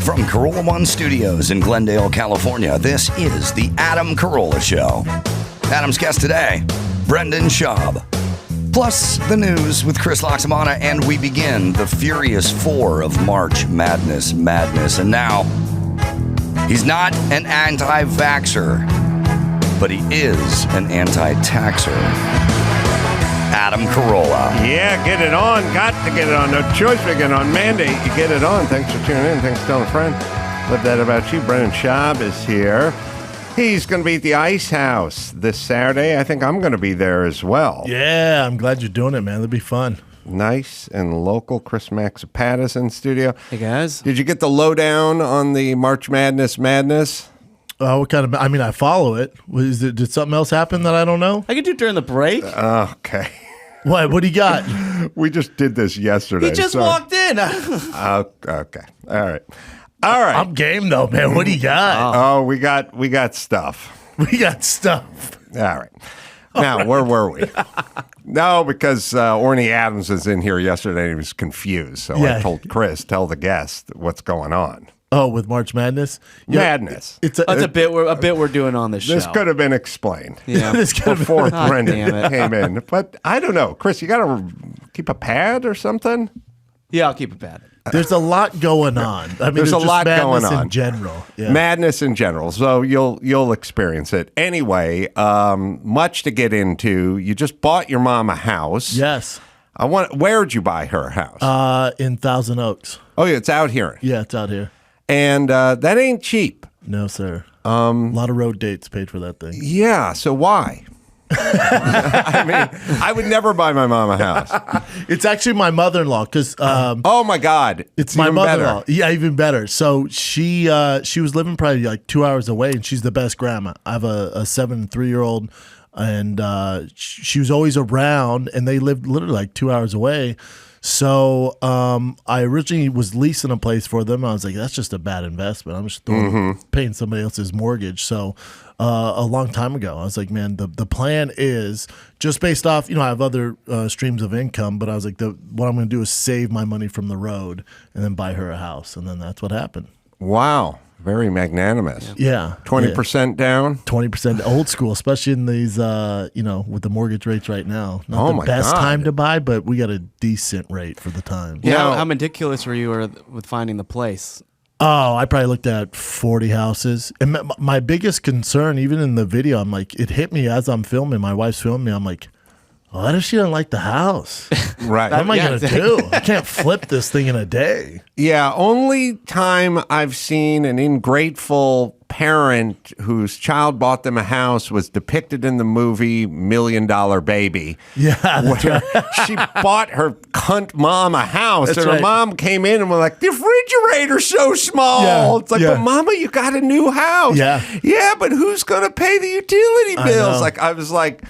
From Carolla One Studios in Glendale, California, this is The Adam Carolla Show. Adam's guest today, Brendan Schaub. Plus the news with Chris Loxamana, and we begin the Furious Four of March Madness. And now, he's not an anti-vaxxer, but he is an anti-taxer. Adam Carolla. Yeah, get it on. Got to get it on. No choice but get it on. Mandate, you get it on. Thanks for tuning in. Thanks for telling a friend. Love that about you. Brendan Schaub is here. He's going to be at the Ice House this Saturday. I think I'm going to be there as well. Yeah, I'm glad you're doing it, man. It'll be fun. Nice and local. Chris Maxapatis in studio. Hey, guys. Did you get the lowdown on the March Madness? What kind of? I mean, I follow it. Did something else happen that I don't know? I could do it during the break. Okay. What do you got? We just did this yesterday. He just walked in. Okay. All right. I'm game though, man. What do you got? Oh, we got stuff. We got stuff. All right. Now, where were we? No, because Orny Adams was in here yesterday and he was confused. So I told Chris, tell the guest what's going on. Oh, with March Madness? Madness. That's a bit we're doing on this show. This could have been explained before Brendan came in. But I don't know. Chris, you got to keep a pad or something? Yeah, I'll keep a pad. There's a lot going on. I mean, there's a lot going on in general. Yeah. Madness in general. So you'll experience it. Anyway, much to get into. You just bought your mom a house. Yes. Where'd you buy her a house? In Thousand Oaks. Oh, yeah, it's out here. Yeah, it's out here. And that ain't cheap. No, sir. A lot of road dates paid for that thing. Yeah, so why? I mean, I would never buy my mom a house. It's actually my mother-in-law because oh my God, it's my mother-in-law. Better. Yeah, even better. So she was living probably like 2 hours away, and she's the best grandma. I have a 7 and 3-year-old, and she was always around, and they lived literally like 2 hours away. So I originally was leasing a place for them. I was like, that's just a bad investment. I'm just paying somebody else's mortgage. So a long time ago, I was like, man, the plan is just based off, I have other streams of income, but I was like, what I'm going to do is save my money from the road and then buy her a house. And then that's what happened. Wow. Very magnanimous. Yeah. 20% down? 20% old school, especially in these, with the mortgage rates right now. Not the best time to buy, but we got a decent rate for the time. Yeah. How meticulous were you with finding the place? Oh, I probably looked at 40 houses. And my biggest concern, even in the video, I'm like, it hit me as I'm filming. My wife's filming me. I'm like, what if she doesn't like the house? Right. What am I going to do? I can't flip this thing in a day. Yeah, only time I've seen an ingrateful parent whose child bought them a house was depicted in the movie $1 Million Baby. Yeah, where she bought her cunt mom a house, and her mom came in and was like, the refrigerator's so small. Yeah, it's like, but Mama, you got a new house. Yeah, but who's going to pay the utility bills? I was like,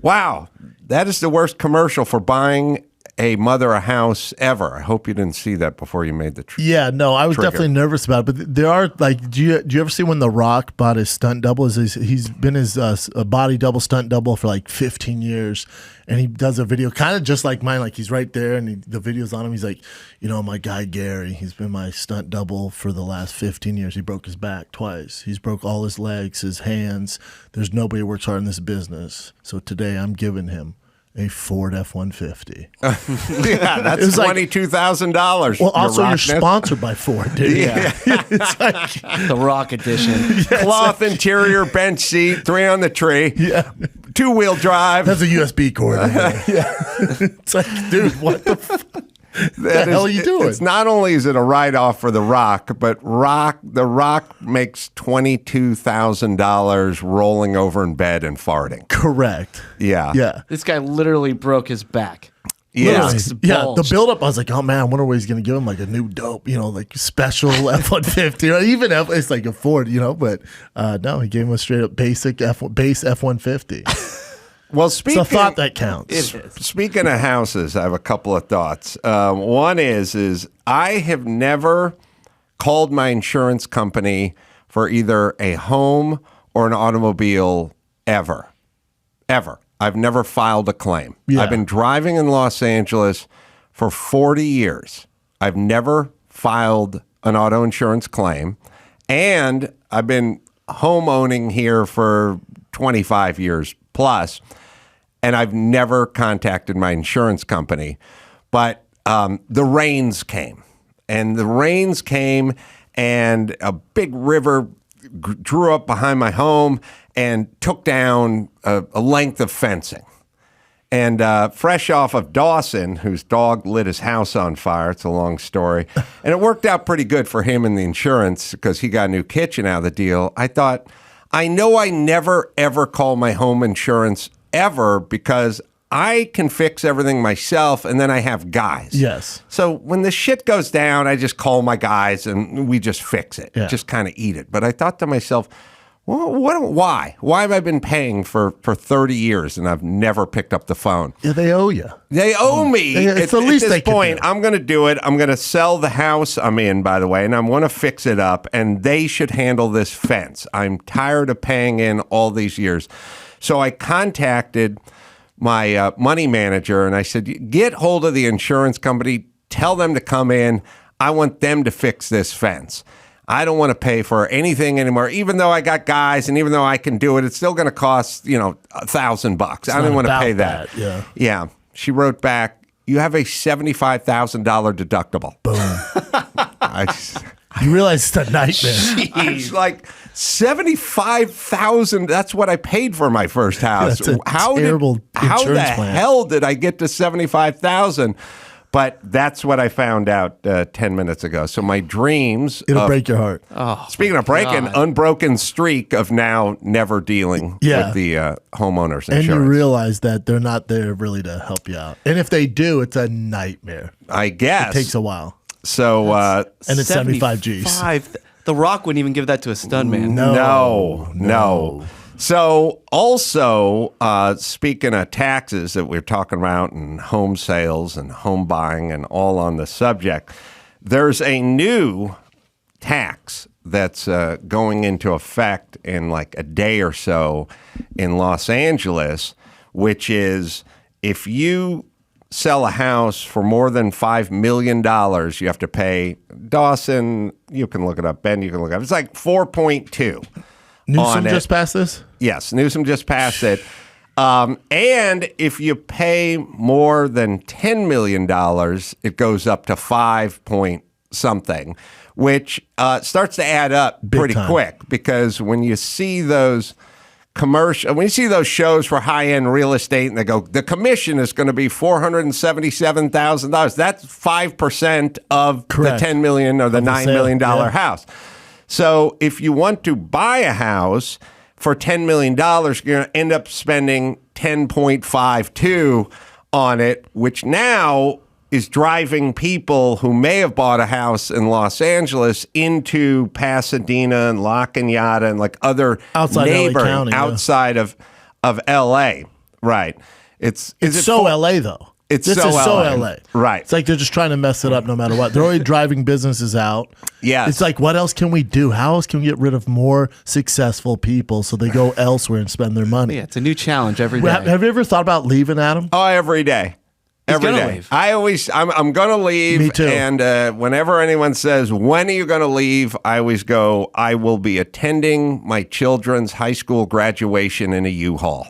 wow. That is the worst commercial for buying a mother a house ever. I hope you didn't see that before you made the trigger. Yeah, no, I was definitely nervous about it. But there are, like, do you ever see when The Rock bought his stunt double? He's been his body double, stunt double for like 15 years. And he does a video kind of just like mine. Like, he's right there and the video's on him. He's like, my guy Gary, he's been my stunt double for the last 15 years. He broke his back twice. He's broke all his legs, his hands. There's nobody who works hard in this business. So today I'm giving him a Ford F-150. Yeah, that's $22,000. Well, also you're sponsored by Ford, dude. Yeah. It's like the Rock edition. Cloth interior, bench seat, 3 on the tree. Yeah. 2-wheel drive. That's a USB cord. Yeah. It's like, dude, what the hell are you doing? It's not only is it a write-off for The Rock, but The Rock makes $22,000 rolling over in bed and farting. Correct. Yeah. Yeah. This guy literally broke his back. Yeah. Yeah, the build-up, I was like, oh, man, I wonder what he's going to give him, like a new dope, like special F-150, or even it's like a Ford, but no, he gave him a straight-up base F-150. Well, it's a thought that counts. Speaking of houses, I have a couple of thoughts. One is I have never called my insurance company for either a home or an automobile ever. I've never filed a claim. Yeah. I've been driving in Los Angeles for 40 years. I've never filed an auto insurance claim, and I've been homeowning here for 25 years plus, and I've never contacted my insurance company. But the rains came, and a big river drew up behind my home and took down a length of fencing. And fresh off of Dawson, whose dog lit his house on fire, it's a long story, and it worked out pretty good for him and the insurance because he got a new kitchen out of the deal. I thought, I know I never, ever call my home insurance ever because I can fix everything myself, and then I have guys. Yes. So when the shit goes down, I just call my guys, and we just fix it, just kind of eat it. But I thought to myself, well, why? Why have I been paying for 30 years and I've never picked up the phone? Yeah, they owe you. They owe me. It's the least at they this point, can do. I'm going to do it. I'm going to sell the house I'm in, by the way, and I want to fix it up, and they should handle this fence. I'm tired of paying in all these years. So I contacted my money manager, and I said, get hold of the insurance company. Tell them to come in. I want them to fix this fence. I don't want to pay for anything anymore. Even though I got guys and even though I can do it, it's still going to cost, $1,000. I don't want to pay that. Yeah. She wrote back, you have a $75,000 deductible. Boom. You realize it's a nightmare. I was like, $75,000. That's what I paid for my first house. That's a terrible how the insurance plan. hell did I get to $75,000? But that's what I found out 10 minutes ago. So my dreams. It'll break your heart. Speaking of breaking, unbroken streak of now never dealing with the homeowners insurance. And you realize that they're not there really to help you out. And if they do, it's a nightmare. I guess. It takes a while. So, and it's 75 G's. The Rock wouldn't even give that to a stuntman. No. So also, speaking of taxes that we're talking about and home sales and home buying and all on the subject, there's a new tax that's going into effect in like a day or so in Los Angeles, which is if you sell a house for more than $5 million, you have to pay. Dawson, you can look it up. Ben, you can look it up. It's like 4.2. Newsom just passed this? Yes, Newsom just passed it. And if you pay more than $10 million, it goes up to 5 point something, which starts to add up pretty quick because when you see those when you see those shows for high-end real estate and they go, the commission is going to be $477,000. That's 5% of the $10 million or the $9 million house. So if you want to buy a house for $10 million, you're going to end up spending $10.52 on it, which now is driving people who may have bought a house in Los Angeles into Pasadena and La Cañada and like other neighboring outside of LA. Right. It's so LA though. This is so LA. Right. It's like they're just trying to mess it up no matter what. They're already driving businesses out. Yes. It's like, what else can we do? How else can we get rid of more successful people so they go elsewhere and spend their money? Yeah, it's a new challenge every day. Have you ever thought about leaving, Adam? Oh, every day. Every day. Leave. I'm going to leave. Me too. And whenever anyone says, when are you going to leave? I always go, I will be attending my children's high school graduation in a U-Haul.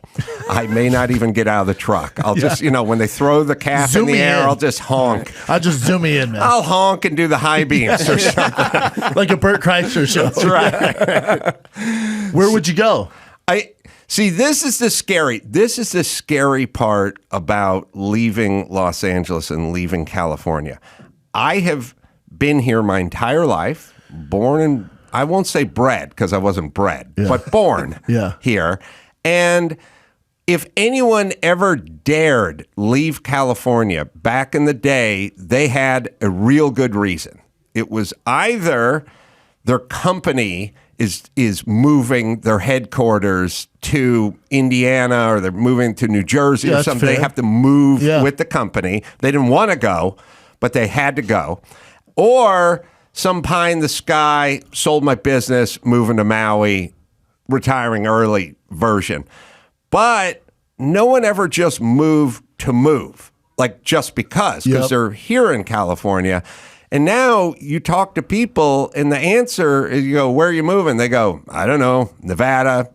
I may not even get out of the truck. I'll just, when they throw the calf in the air, I'll just honk. I'll just zoom me in, man. I'll honk and do the high beams or something. Like a Burt Kreischer show. That's right. Where would you go? See, this is the scary part about leaving Los Angeles and leaving California. I have been here my entire life, born and I won't say bred because I wasn't bred, but born here. And if anyone ever dared leave California back in the day, they had a real good reason. It was either their company is moving their headquarters to Indiana or they're moving to New Jersey or something. Fair. They have to move with the company. They didn't want to go, but they had to go. Or some pie in the sky, sold my business, moving to Maui, retiring early version. But no one ever just moved to move, like just because they're here in California. And now you talk to people, and the answer is, you go, where are you moving? They go, I don't know, Nevada,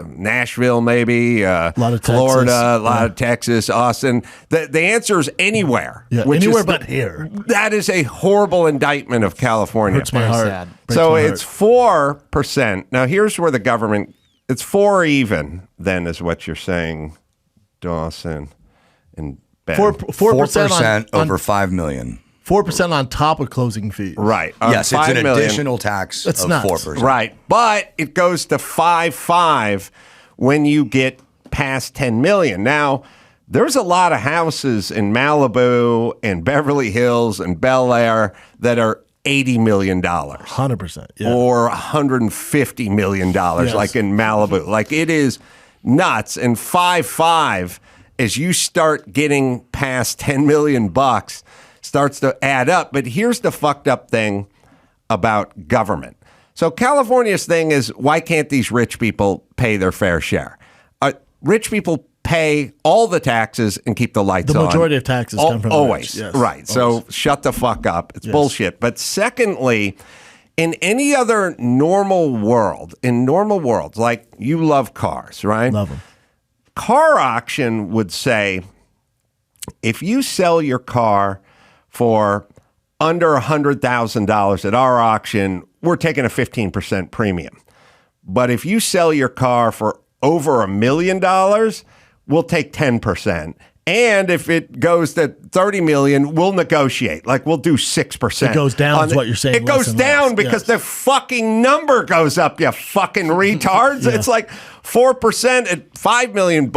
Nashville, maybe, a lot of Florida, Texas. a lot of Texas, Austin. The answer is anywhere. Yeah, anywhere but here. That is a horrible indictment of California. Hurts my heart. sad. So it's 4%. Now, here's where the government, it's 4 even, then, is what you're saying, Dawson and Ben. 4% over 5 million. 4% on top of closing fees. Right. Yes, it's an 5 million. additional tax That's of nuts. 4%. Right. But it goes to 5.5 when you get past 10 million. Now, there's a lot of houses in Malibu and Beverly Hills and Bel Air that are $80 million. 100%. Yeah. Or $150 million, Yes. like in Malibu. Like, it is nuts. And 5.5, as you start getting past 10 million bucks, starts to add up. But here's the fucked up thing about government. So California's thing is, why can't these rich people pay their fair share? Rich people pay all the taxes and keep the lights on. The majority of taxes come from the always. rich. Yes, right. always. So shut the fuck up. It's bullshit. But secondly, in any other normal world, like, you love cars, right? Love them. Car auction would say, if you sell your car for under $100,000 at our auction, we're taking a 15% premium. But if you sell your car for over $1 million, we'll take 10%. And if it goes to 30 million, we'll negotiate. Like, we'll do 6%. It goes down is what you're saying. It goes down because the fucking number goes up, you fucking retards. It's like 4% at $5 million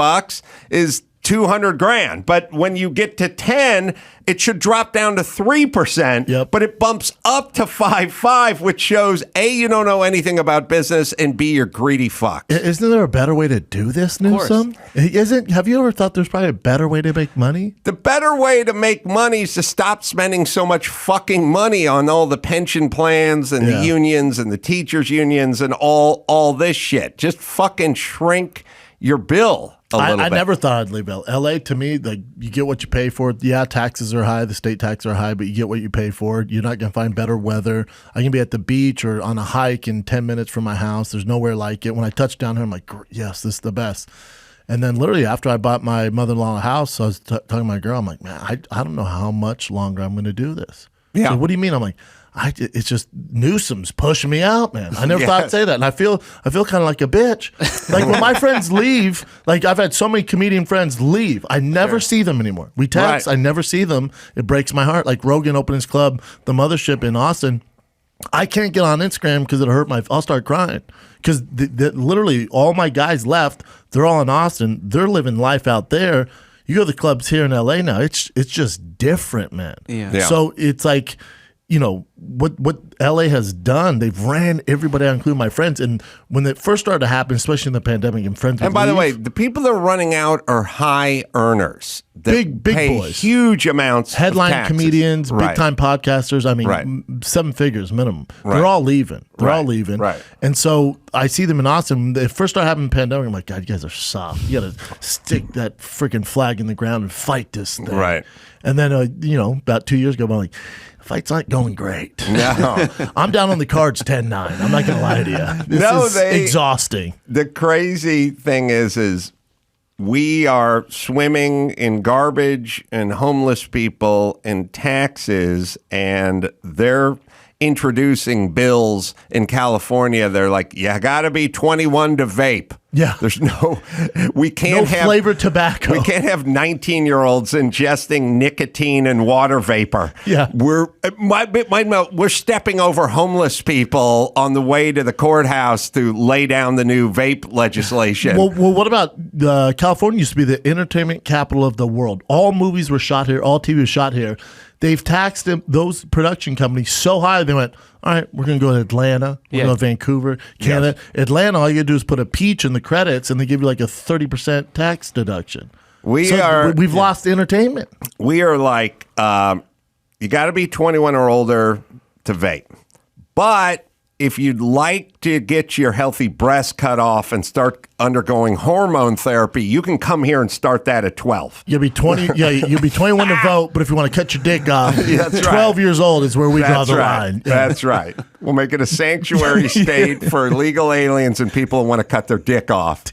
is $200,000. But when you get to 10, it should drop down to 3%. Yep. But it bumps up to 5.5, which shows A, you don't know anything about business, and B, you're greedy fucks. Isn't there a better way to do this, Newsom? Have you ever thought there's probably a better way to make money? The better way to make money is to stop spending so much fucking money on all the pension plans and the unions and the teachers unions and all this shit. Just fucking shrink your bill a little bit. I never thought I'd leave LA. To me, like, you get what you pay for. Yeah, taxes are high, the state taxes are high, but you get what you pay for. You're not going to find better weather. I can be at the beach or on a hike in 10 minutes from my house. There's nowhere like it. When I touch down here, I'm like, yes, this is the best. And then literally after I bought my mother-in-law a house, I was talking to my girl. I'm like, man, I don't know how much longer I'm going to do this. Yeah. Like, what do you mean? I'm like, it's just Newsom's pushing me out, man. I never thought I'd say that. And I feel kind of like a bitch. Like, when my friends leave, like, I've had so many comedian friends leave. I never see them anymore. We text. Right. I never see them. It breaks my heart. Like, Rogan opened his club, The Mothership in Austin. I can't get on Instagram because it'll hurt I'll start crying. Because literally all my guys left. They're all in Austin. They're living life out there. You go to the clubs here in LA now. It's just different, man. Yeah. So it's like, you know, what LA has done, they've ran everybody out, including my friends. And when it first started to happen, especially in the pandemic, and friends would And by leave, the way, the people that are running out are high earners. Big pay boys. Huge amounts headline of taxes. comedians, Right. big time podcasters. I mean, Right. 7 figures minimum. Right. They're all leaving. They're all Right. leaving. Right. And so I see them in Austin. When they first started having the pandemic, I'm like, God, you guys are soft. You got to stick that freaking flag in the ground and fight this thing. Right. And then, about 2 years ago, I'm like, fight's not going great. No. I'm down on the cards 10-9. I'm not going to lie to you. This is exhausting. The crazy thing is we are swimming in garbage and homeless people and taxes, and they're introducing bills in California. They're like, you got to be 21 to vape. Yeah. There's we can't have flavored tobacco. We can't have 19-year-olds ingesting nicotine and water vapor. Yeah. We're stepping over homeless people on the way to the courthouse to lay down the new vape legislation. Well, what about California used to be the entertainment capital of the world. All movies were shot here. All TV was shot here. They've taxed those production companies so high, they went, all right, we're going to go to Atlanta, we're going to go to Vancouver, Canada. Yes. Atlanta, all you got to do is put a peach in the credits, and they give you like a 30% tax deduction. We've lost entertainment. We are like, you got to be 21 or older to vape. But if you'd like to get your healthy breast cut off and start undergoing hormone therapy, you can come here and start that at 12. You'll be 20. Yeah, you'll be 21 to vote. But if you want to cut your dick off, That's 12 years old is where we draw the right. line. That's right. We'll make it a sanctuary state for illegal aliens and people who want to cut their dick off.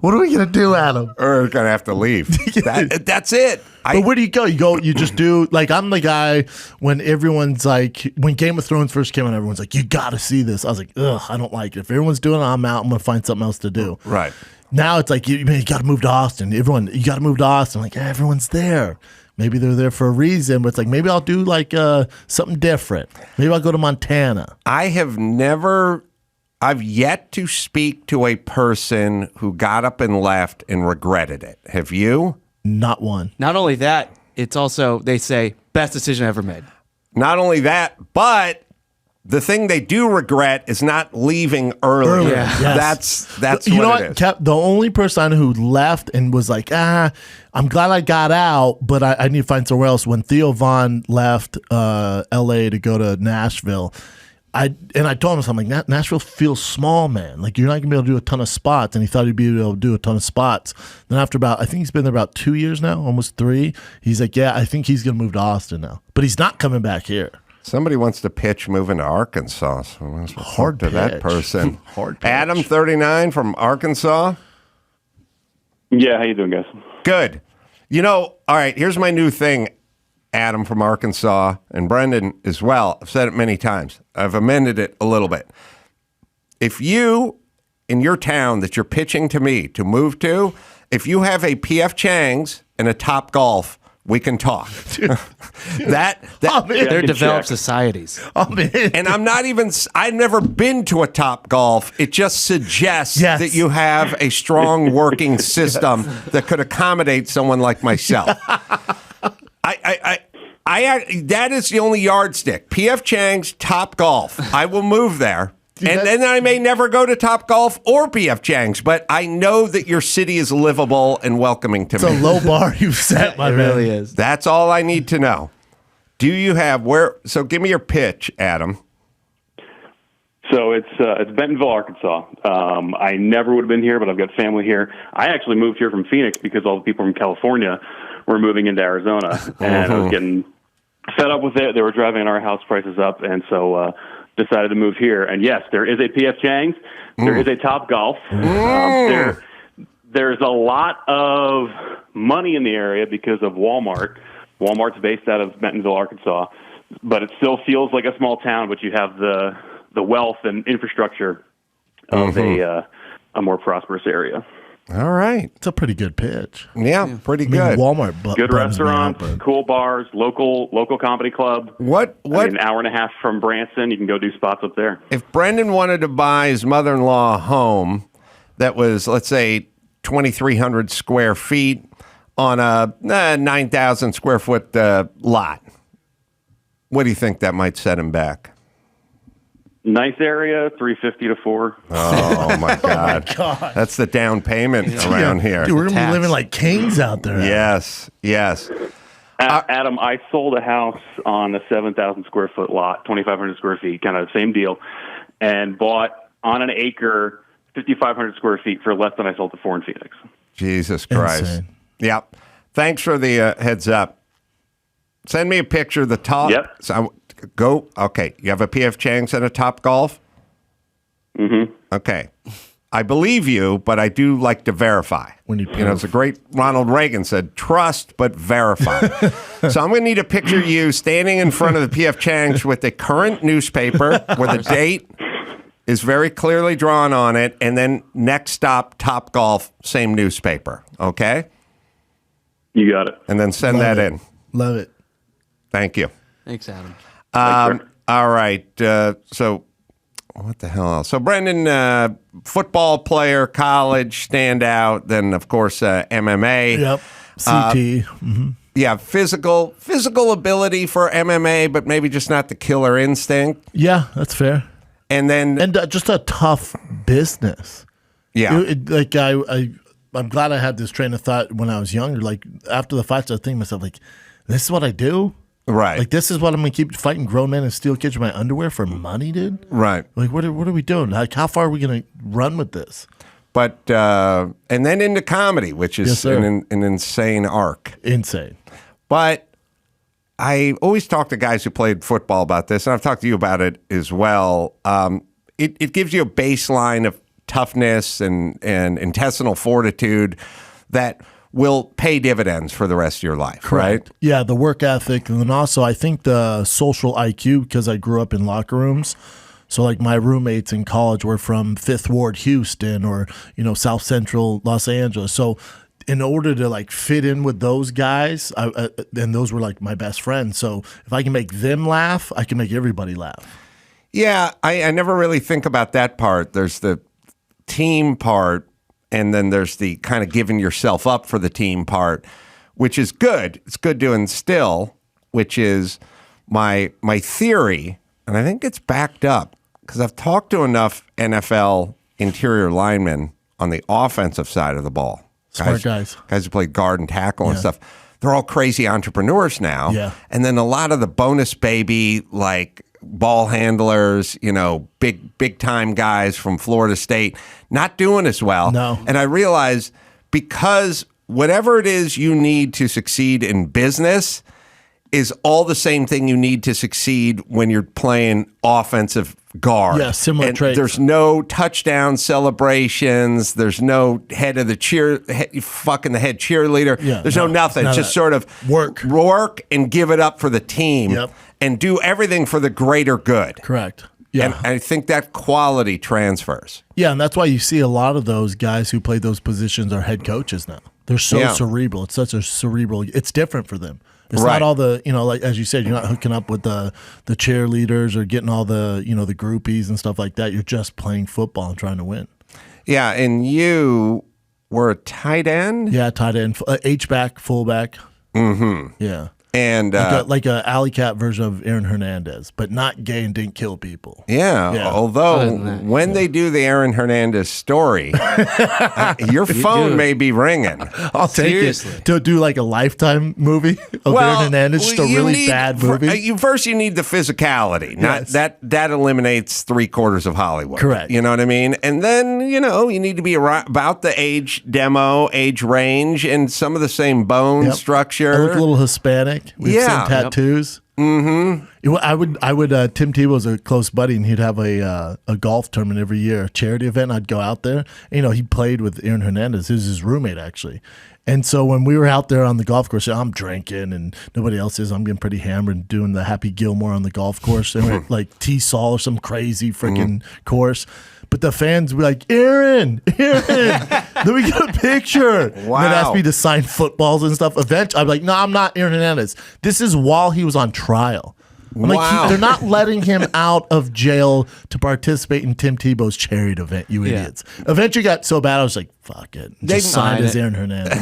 What are we gonna do, Adam? Or we're gonna have to leave. That's it. But where do you go? You just do, like, I'm the guy when everyone's like, when Game of Thrones first came out, everyone's like, you gotta see this. I was like, ugh, I don't like it. If everyone's doing it, I'm out. I'm gonna find something else to do. Right. Now it's like, you gotta move to Austin. You gotta move to Austin. Like, everyone's there. Maybe they're there for a reason, but it's like, maybe I'll do like something different. Maybe I'll go to Montana. I've yet to speak to a person who got up and left and regretted it. Have you? Not one. Not only that, it's also, they say, best decision ever made. Not only that, but the thing they do regret is not leaving early. Yeah. Yes. That's you know what it is. The only person who left and was like, I'm glad I got out, but I need to find somewhere else. When Theo Von left L.A. to go to Nashville, I told him, I'm like, Nashville feels small, man. Like, you're not gonna be able to do a ton of spots, and he thought he'd be able to do a ton of spots. Then after I think he's been there about 2 years now, almost 3. He's like, yeah, I think he's gonna move to Austin now, but he's not coming back here. Somebody wants to pitch moving to Arkansas. So hard to that pitch. person. Hard pitch. Adam, 39 from Arkansas. Yeah, how you doing, guys? Good. All right, here's my new thing, Adam from Arkansas, and Brendan as well. I've said it many times. I've amended it a little bit. If you, in your town that you're pitching to me to move to, if you have a P.F. Chang's and a Top Golf, we can talk. They're developed societies. And I've never been to a Top Golf. It just suggests that you have a strong working system that could accommodate someone like myself. That is the only yardstick. P.F. Chang's, Top Golf. I will move there. And then I may never go to Top Golf or P.F. Chang's, but I know that your city is livable and welcoming to me. It's a low bar you've set, my man. It really is. That's all I need to know. Do you have so give me your pitch, Adam. So it's Bentonville, Arkansas. I never would have been here, but I've got family here. I actually moved here from Phoenix because all the people from California were moving into Arizona, and I was getting fed up with it. They were driving our house prices up, and so decided to move here. And yes, there is a P.F. Chang's. There is a Top Golf. There's a lot of money in the area because of Walmart. Walmart's based out of Bentonville, Arkansas, but it still feels like a small town, but you have the wealth and infrastructure of a more prosperous area. All right. It's a pretty good pitch. Yeah, pretty good. Walmart, good restaurants, cool bars, local comedy club. What? An hour and a half from Branson, you can go do spots up there. If Brendan wanted to buy his mother-in-law a home that was, let's say, 2,300 square feet on a 9,000 square foot lot, what do you think that might set him back? Nice area, $350 to $400. Oh my God! That's the down payment around here. Dude, we're gonna be living like kings out there. Yes. Adam, I sold a house on a 7,000 square foot lot, 2,500 square feet, kind of the same deal, and bought on an acre, 5,500 square feet for less than I sold it for in Phoenix. Jesus Christ! Insane. Yep. Thanks for the heads up. Send me a picture of the top. Yep. So go. Okay. You have a P.F. Chang's and a Top Golf? Mm-hmm. Okay. I believe you, but I do like to verify. When it's a great Ronald Reagan said, trust but verify. So I'm going to need a picture of you standing in front of the P.F. Chang's with the current newspaper where the date is very clearly drawn on it, and then next stop, Top Golf, same newspaper. Okay? You got it. And then send that in. Love it. Thank you. Thanks, Adam. All right. So what the hell else? So Brendan, football player, college standout, then of course MMA. Yep. CT. Yeah, physical ability for MMA, but maybe just not the killer instinct. Yeah, that's fair. And then just a tough business. Yeah. I'm glad I had this train of thought when I was younger. Like after the fights, I was thinking to myself, like, this is what I do. Right. Like, this is what I'm going to keep fighting grown men in steel cage with my underwear for money, dude? Right. Like, what are we doing? Like, how far are we going to run with this? But, and then into comedy, which is Yes, sir. an insane arc. Insane. But I always talk to guys who played football about this, and I've talked to you about it as well. It gives you a baseline of toughness and intestinal fortitude that will pay dividends for the rest of your life, right? Yeah, the work ethic. And then also, I think the social IQ, because I grew up in locker rooms. So, like, my roommates in college were from Fifth Ward, Houston, or, South Central Los Angeles. So, in order to, like, fit in with those guys, and those were, like, my best friends. So, if I can make them laugh, I can make everybody laugh. Yeah, I never really think about that part. There's the team part, and then there's the kind of giving yourself up for the team part, which is good. It's good to instill, which is my theory, and I think it's backed up because I've talked to enough NFL interior linemen on the offensive side of the ball. Smart guys who play guard and tackle and stuff. They're all crazy entrepreneurs now. Yeah. And then a lot of the bonus baby, like ball handlers, big time guys from Florida State, not doing as well. No. And I realize because whatever it is you need to succeed in business is all the same thing you need to succeed when you're playing offensive guard. Yeah, similar traits. There's no touchdown celebrations. There's no head of the fucking the head cheerleader. Yeah, there's no nothing. It's just sort of work and give it up for the team. Yep. And do everything for the greater good. Correct. Yeah. And I think that quality transfers. Yeah, and that's why you see a lot of those guys who play those positions are head coaches now. They're so cerebral. It's such a cerebral. It's different for them. It's not all the, like as you said, you're not hooking up with the cheerleaders or getting all the, the groupies and stuff like that. You're just playing football and trying to win. Yeah, and you were a tight end? Yeah, tight end, H-back, fullback. Mm-hmm. Yeah. And like a alley cat version of Aaron Hernandez, but not gay and didn't kill people. Yeah. Although when they do the Aaron Hernandez story, your phone may be ringing. I'll take it to do like a Lifetime movie of Aaron Hernandez, just a really bad movie. First, you need the physicality. Yes. That eliminates 3/4 of Hollywood. Correct. You know what I mean? And then you need to be about the age range, and some of the same bone structure. I look a little Hispanic. We have same tattoos. Mm-hmm. I would. Tim Tebow's a close buddy, and he'd have a golf tournament every year, a charity event. I'd go out there. He played with Aaron Hernandez. He was his roommate actually. And so when we were out there on the golf course, I'm drinking and nobody else is. I'm getting pretty hammered, doing the Happy Gilmore on the golf course, and we're at like T-Saul or some crazy freaking course. But the fans were like, Aaron, let me get a picture. Wow. And they'd ask me to sign footballs and stuff. Eventually, I'm like, no, I'm not Aaron Hernandez. This is while he was on trial. I'm like, they're not letting him out of jail to participate in Tim Tebow's charity event, you idiots. Eventually got so bad, I was like, fuck it. Just signed as Aaron Hernandez.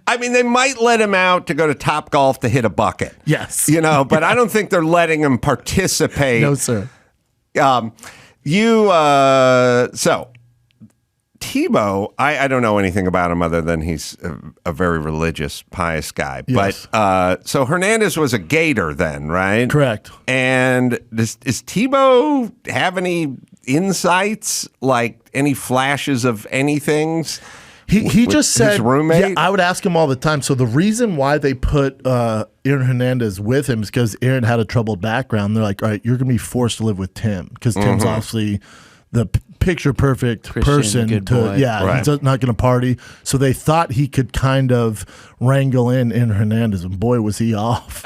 I mean, they might let him out to go to Top Golf to hit a bucket. Yes. But I don't think they're letting him participate. No, sir. So Tebow, I don't know anything about him other than he's a very religious, pious guy. Yes. But so Hernandez was a Gator then, right? Correct. And does Tebow have any insights, like any flashes of anything? He just said, his roommate? Yeah, I would ask him all the time. So the reason why they put Aaron Hernandez with him is because Aaron had a troubled background. They're like, all right, you're going to be forced to live with Tim because Tim's obviously the picture perfect person good to boy. He's not going to party. So they thought he could kind of wrangle in Hernandez, and boy was he off.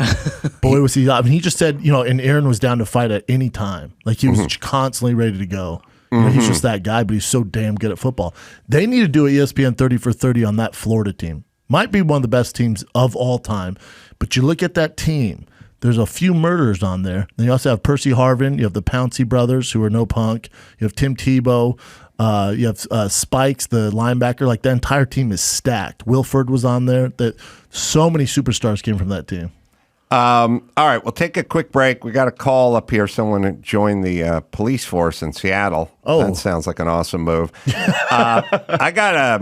And he just said, and Aaron was down to fight at any time. Like he was constantly ready to go. He's just that guy, but he's so damn good at football. They need to do an ESPN 30 for 30 on that Florida team. Might be one of the best teams of all time. But you look at that team, there's a few murderers on there. Then you also have Percy Harvin. You have the Pouncey brothers, who are no punk. You have Tim Tebow. You have Spikes, the linebacker. Like, that entire team is stacked. Wilford was on there. So many superstars came from that team. All right, we'll take a quick break. We got a call up here. Someone joined the police force in Seattle. Oh. That sounds like an awesome move. I got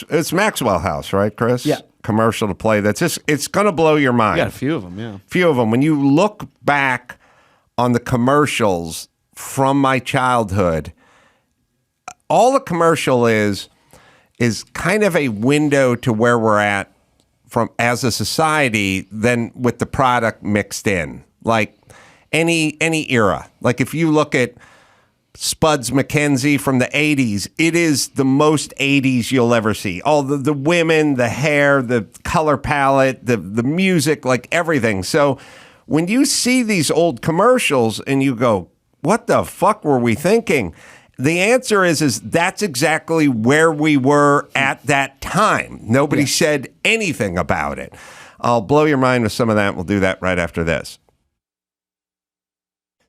it's Maxwell House, right, Chris? Yeah. Commercial to play. It's going to blow your mind. You got a few of them, yeah. Few of them. When you look back on the commercials from my childhood, all the commercial is kind of a window to where we're at from as a society, then with the product mixed in, like any era. Like if you look at Spuds MacKenzie from the 80s, it is the most 80s you'll ever see. All the women, the hair, the color palette, the music, like everything. So when you see these old commercials and you go, what the fuck were we thinking? The answer is that's exactly where we were at that time. Nobody said anything about it. I'll blow your mind with some of that. We'll do that right after this.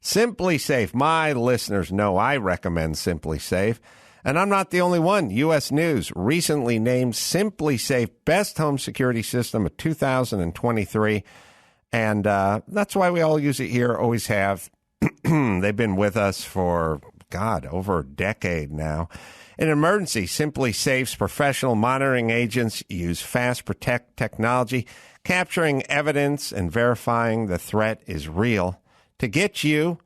Simply Safe. My listeners know I recommend Simply Safe, and I'm not the only one. U.S. News recently named Simply Safe Best Home Security System of 2023, and that's why we all use it here, always have. They've been with us for over a decade now. In emergency, Simply Safe's professional monitoring agents use Fast Protect technology, capturing evidence and verifying the threat is real to get you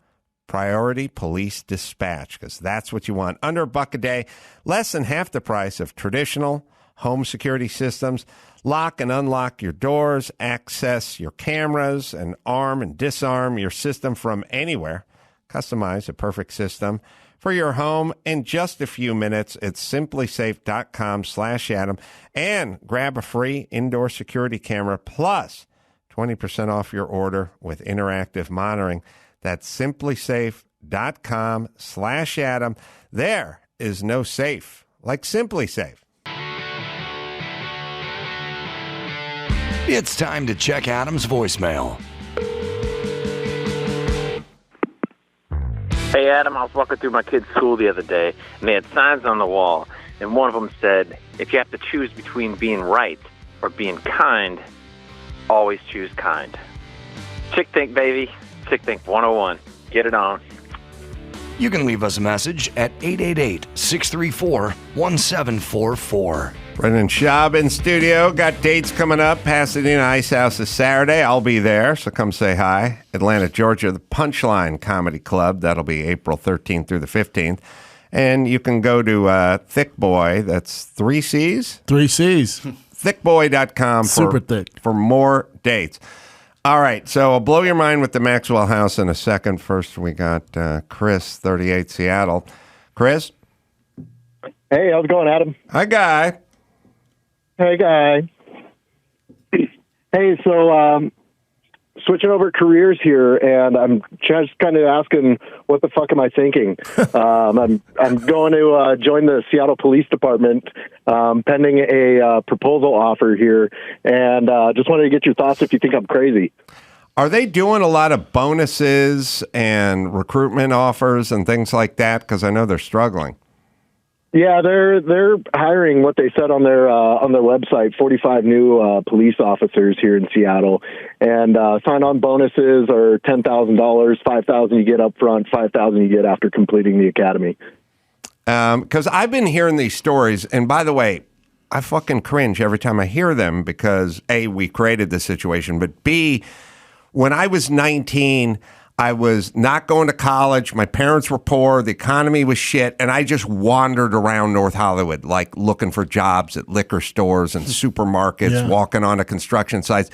priority police dispatch, because that's what you want. Under $1 a day, less than half the price of traditional home security systems. Lock and unlock your doors, access your cameras, and arm and disarm your system from anywhere. Customize a perfect system for your home in just a few minutes at simplysafe.com/Adam and grab a free indoor security camera plus 20% off your order with interactive monitoring. That's simplysafe.com/Adam. There is no safe like Simply Safe. It's time to check Adam's voicemail. Hey, Adam, I was walking through my kid's school the other day, and they had signs on the wall, and one of them said, if you have to choose between being right or being kind, always choose kind. Chick think, baby. Chick think 101. Get it on. You can leave us a message at 888-634-1744. Brendan Schaub in studio. Got dates coming up. Pasadena Ice House is Saturday. I'll be there, so come say hi. Atlanta, Georgia, the Punchline Comedy Club. That'll be April 13th through the 15th. And you can go to Thick Boy. That's 3 C's? 3 C's. Thickboy.com Super thick. For more dates. All right, so I'll blow your mind with the Maxwell House in a second. First, we got Chris, 38 Seattle. Chris? Hey, how's it going, Adam? Hi, Guy. Hey, Guy. Hey, so switching over careers here, and I'm just kind of asking, what the fuck am I thinking? I'm going to join the Seattle Police Department, pending a proposal offer here, and just wanted to get your thoughts if you think I'm crazy. Are they doing a lot of bonuses and recruitment offers and things like that? Because I know they're struggling. Yeah, they're hiring what they said on their website, 45 new police officers here in Seattle, and sign-on bonuses are $10,000, $5,000 you get up front, $5,000 you get after completing the academy. Because I've been hearing these stories, and by the way, I fucking cringe every time I hear them because A, we created this situation, but B, when I was 19. I was not going to college. My parents were poor. The economy was shit. And I just wandered around North Hollywood, like looking for jobs at liquor stores and supermarkets, walking on a construction sites.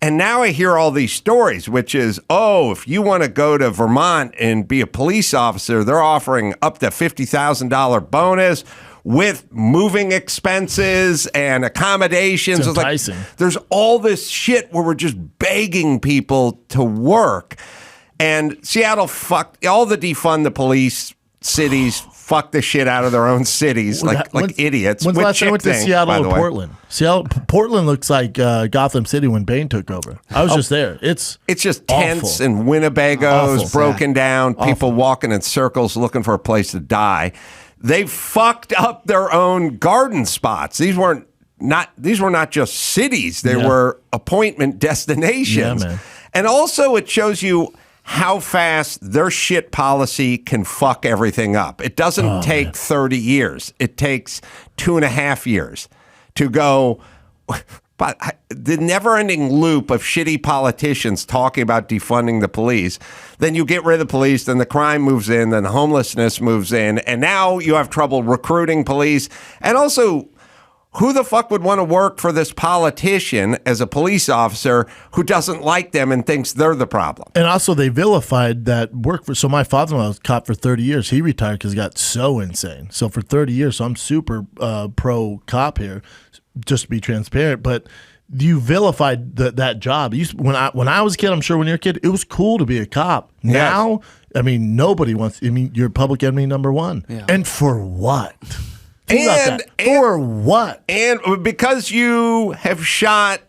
And now I hear all these stories, which is, if you want to go to Vermont and be a police officer, they're offering up to $50,000 bonus with moving expenses and accommodations. It's enticing. There's all this shit where we're just begging people to work. And Seattle fucked all the defund the police cities, fuck the shit out of their own cities like idiots. When's the last time I went to Seattle or Portland? Portland looks like Gotham City when Bane took over. I was just there. It's just awful. tents and Winnebagos broken down, people walking in circles looking for a place to die. They fucked up their own garden spots. These were not just cities; they were appointment destinations. Yeah, man. And also it shows you how fast their shit policy can fuck everything up. It doesn't take 30 years. It takes 2.5 years to go. But the never-ending loop of shitty politicians talking about defunding the police, then you get rid of the police, then the crime moves in, then the homelessness moves in, and now you have trouble recruiting police. And also, who the fuck would want to work for this politician as a police officer who doesn't like them and thinks they're the problem? And also, they vilified that work for. So my father-in-law was a cop for 30 years. He retired because he got so insane. So for 30 years, so I'm super pro cop here, just to be transparent. But you vilified that job. When I was a kid, I'm sure when you're a kid, it was cool to be a cop. Yes. Now, I mean, nobody wants. I mean, you're public enemy number one. Yeah. And for what? For what? And because you have shot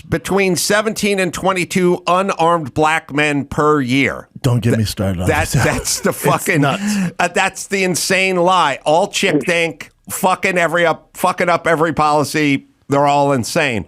between 17 and 22 unarmed black men per year. Don't get me started on that. That's the fucking that's the insane lie. All chick think fucking up every policy. They're all insane.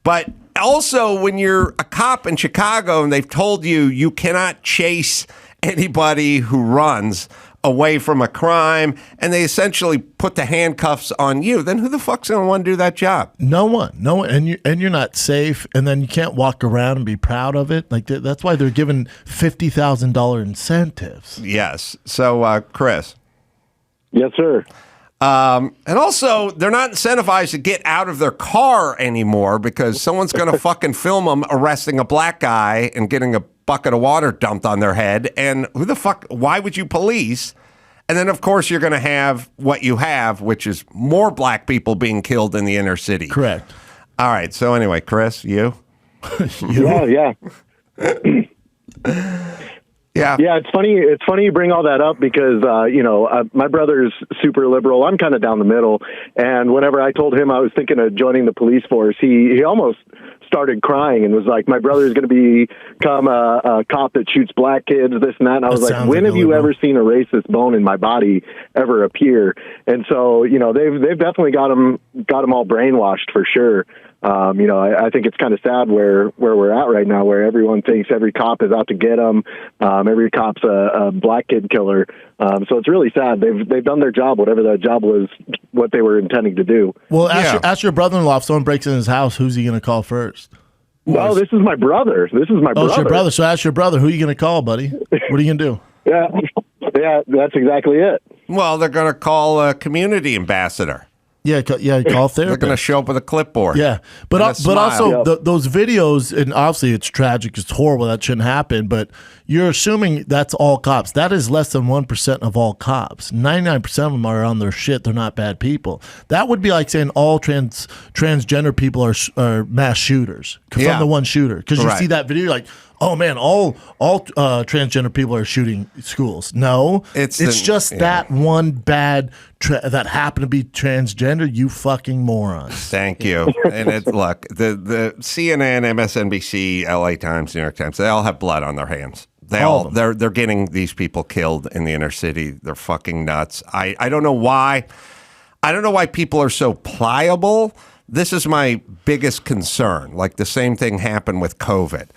But also, when you're a cop in Chicago and they've told you cannot chase anybody who runs away from a crime, and they essentially put the handcuffs on you, then who the fuck's going to want to do that job? No one, and you're not safe, and then you can't walk around and be proud of it. Like that's why they're given $50,000 incentives. Yes. So, Chris. Yes, sir. And also, they're not incentivized to get out of their car anymore because someone's going to fucking film them arresting a black guy and getting a bucket of water dumped on their head. And who the fuck, why would you police? And then, of course, you're going to have what you have, which is more black people being killed in the inner city. Correct. All right. So anyway, Chris, you? Yeah. Yeah, it's funny. It's funny you bring all that up because my brother's super liberal. I'm kind of down the middle, and whenever I told him I was thinking of joining the police force, he almost started crying and was like, "My brother's going to become a cop that shoots black kids, this and that." And I was like, "When have you ever seen a racist bone in my body ever appear?" And so they've definitely got him all brainwashed for sure. I think it's kind of sad where we're at right now, where everyone thinks every cop is out to get them. Every cop's a black kid killer. So it's really sad. They've done their job, whatever that job was, what they were intending to do. Well, ask your brother-in-law if someone breaks in his house, who's he going to call first? No, this is my brother. Oh, it's your brother. So ask your brother, who are you going to call, buddy? What are you going to do? Yeah, that's exactly it. Well, they're going to call a community ambassador. Yeah, call therapist. They're going to show up with a clipboard. Yeah, but also those videos, and obviously it's tragic, it's horrible, that shouldn't happen, but you're assuming that's all cops. That is less than 1% of all cops. 99% of them are on their shit. They're not bad people. That would be like saying all transgender people are mass shooters from the one shooter. Because you see that video, you're like, oh man, all transgender people are shooting schools. No, it's just that one bad that happened to be transgender. You fucking morons. Thank you. And look, the CNN, MSNBC, LA Times, New York Times, they all have blood on their hands. They're getting these people killed in the inner city. They're fucking nuts. I don't know why. I don't know why people are so pliable. This is my biggest concern. Like the same thing happened with COVID.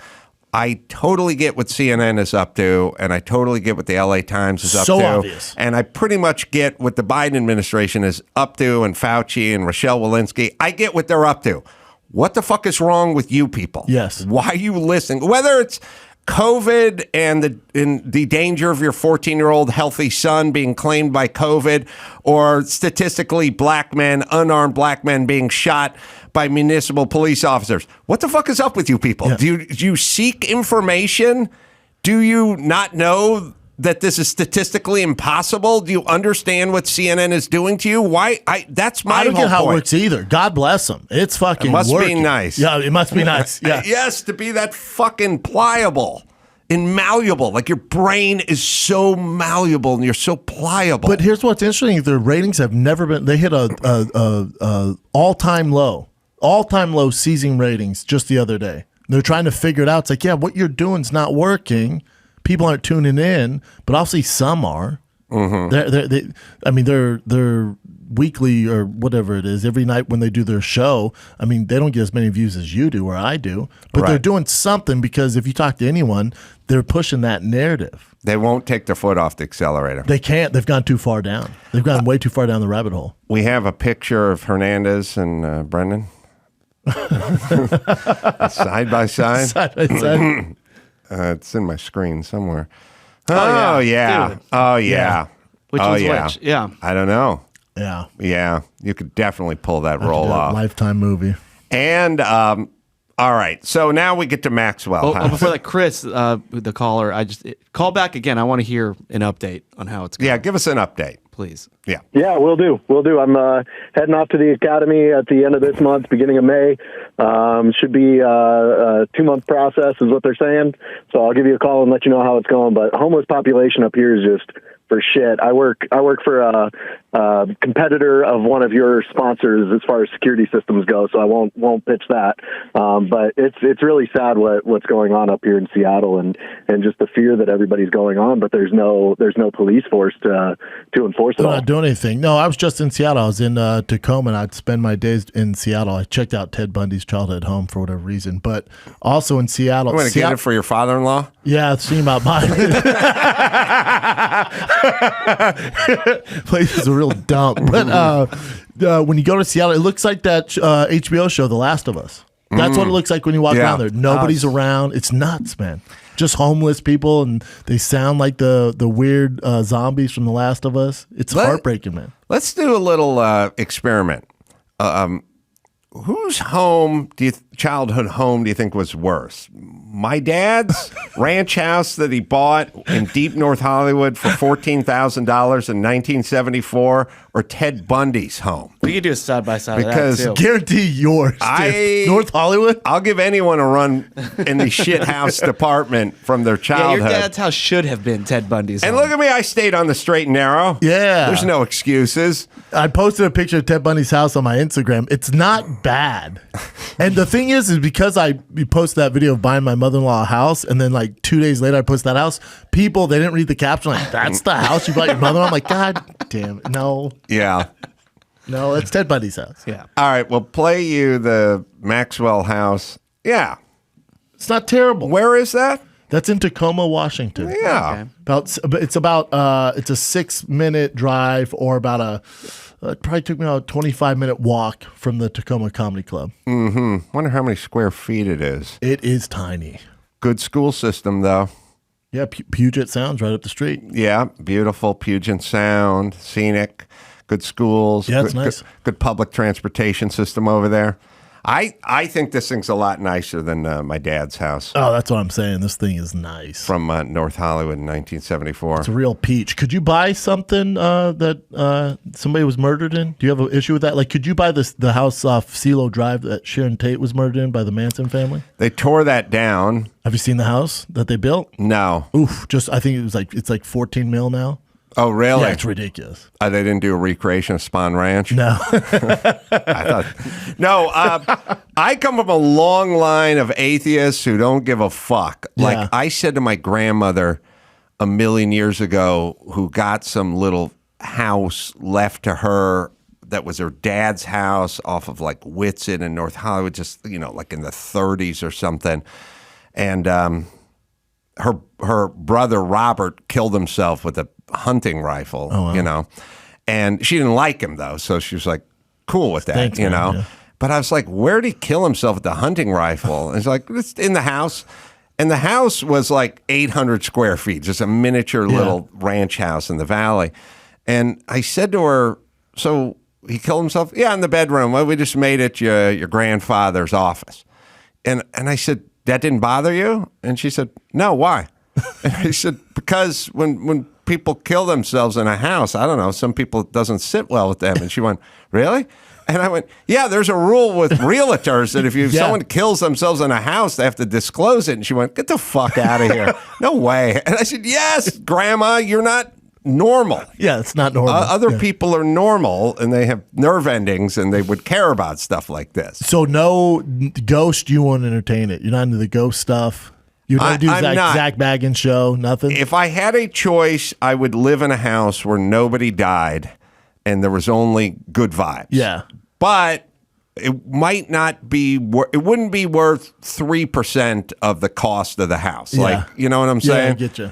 I totally get what CNN is up to, and I totally get what the LA Times is up to. So obvious. And I pretty much get what the Biden administration is up to, and Fauci and Rochelle Walensky. I get what they're up to. What the fuck is wrong with you people? Yes. Why are you listening? Whether it's COVID and the danger of your 14-year-old healthy son being claimed by COVID, or statistically unarmed black men being shot by municipal police officers. What the fuck is up with you people? Yeah. Do you seek information? Do you not know that this is statistically impossible? Do you understand what CNN is doing to you? That's my whole point. I don't get how it works either. God bless them. It's fucking working. It must be nice. Yeah, it must be nice. Yeah. Yes, to be that fucking pliable and malleable. Like your brain is so malleable and you're so pliable. But here's what's interesting. Their ratings have never been, they hit a all-time low seizing ratings just the other day. They're trying to figure it out. It's like, yeah, what you're doing's not working. People aren't tuning in, but obviously some are. Mm-hmm. They're weekly or whatever it is, every night when they do their show, I mean, they don't get as many views as you do or I do, but they're doing something because if you talk to anyone, they're pushing that narrative. They won't take their foot off the accelerator. They can't. They've gone too far down. They've gone way too far down the rabbit hole. We have a picture of Hernandez and Brendan. Side by side. Side by side. It's in my screen somewhere. Oh, yeah. Oh, yeah. Which was which? Yeah. I don't know. Yeah. Yeah. You could definitely pull that roll off. Lifetime movie. And, all right. So now we get to Maxwell House. Before that, Chris, the caller, call back again. I want to hear an update on how it's going. Yeah, give us an update. Please. Yeah. Yeah, we'll do. I'm heading off to the academy at the end of this month, beginning of May. Should be a 2-month process is what they're saying. So I'll give you a call and let you know how it's going. But homeless population up here is just for shit. I work for a competitor of one of your sponsors as far as security systems go, so I won't pitch that. But it's really sad what's going on up here in Seattle and just the fear that everybody's going on. But there's no police force to enforce it. They're all. not doing anything. No, I was just in Seattle. I was in Tacoma, and I'd spend my days in Seattle. I checked out Ted Bundy's childhood home for whatever reason, but also in Seattle. You want to get it for your father-in-law? Yeah, it's seen about mine. Place is a real dump. But when you go to Seattle, it looks like that HBO show, The Last of Us. That's what it looks like when you walk around there. Nobody's around. It's nuts, man. Just homeless people, and they sound like the weird zombies from The Last of Us. It's heartbreaking, man. Let's do a little experiment. Whose childhood home do you think was worse? My dad's ranch house that he bought in deep North Hollywood for $14,000 in 1974, or Ted Bundy's home? We could do a side by side. Because of that too. Guarantee yours. North Hollywood. I'll give anyone a run in the shit house department from their childhood. Yeah, your dad's house should have been Ted Bundy's And home. look at me, I stayed on the straight and narrow. Yeah. There's no excuses. I posted a picture of Ted Bundy's house on my Instagram. It's not bad. And the thing is because I posted that video of buying my mother-in-law a house, and then like 2 days later I posted that house, people, they didn't read the caption, like, that's the house you bought your mother-in-law? I'm like, God damn it. No. Yeah. No, it's Ted Bundy's house. Yeah. All right, we'll play you the Maxwell House. Yeah. It's not terrible. Where is that? That's in Tacoma, Washington. Yeah. It's a 6-minute drive, or about it probably took me about a 25-minute walk from the Tacoma Comedy Club. Mm-hmm. Wonder how many square feet it is. It is tiny. Good school system, though. Yeah, Puget Sound's right up the street. Yeah, beautiful Puget Sound, scenic, good schools. Yeah, it's good, nice. Good public transportation system over there. I think this thing's a lot nicer than my dad's house. Oh, that's what I'm saying. This thing is nice. From North Hollywood in 1974. It's a real peach. Could you buy something that somebody was murdered in? Do you have an issue with that? Like, could you buy the house off CeeLo Drive that Sharon Tate was murdered in by the Manson family? They tore that down. Have you seen the house that they built? No. Oof. I think it's like $14 million now. Oh, really? Yeah, it's ridiculous. They didn't do a recreation of Spahn Ranch? No. I come from a long line of atheists who don't give a fuck. Yeah. Like, I said to my grandmother a million years ago, who got some little house left to her that was her dad's house off of like Whitson in North Hollywood, just, like in the 30s or something. And her brother Robert killed himself with a hunting rifle, and she didn't like him though, so she was like cool with that. Thanks, man, yeah. But I was like, where did he kill himself with the hunting rifle? And it's like, it's in the house. And the house was like 800 square feet, just a miniature little ranch house in the valley. And I said to her, so he killed himself? Yeah, in the bedroom. Well, we just made it your grandfather's office. And I said, that didn't bother you? And she said, no, why? And I said, because when people kill themselves in a house, I don't know, some people, it doesn't sit well with them. And she went, really? And I went, yeah, there's a rule with realtors that if someone kills themselves in a house, they have to disclose it. And she went, get the fuck out of here. No way. And I said, yes, Grandma, you're not normal. Yeah, it's not normal. Other people are normal, and they have nerve endings, and they would care about stuff like this. So no ghost, you won't entertain it. You're not into the ghost stuff. You don't do Zach Baggins show, nothing? If I had a choice, I would live in a house where nobody died, and there was only good vibes. Yeah. But it might not be, it wouldn't be worth 3% of the cost of the house. Yeah. Like, you know what I'm saying? Yeah, I get you.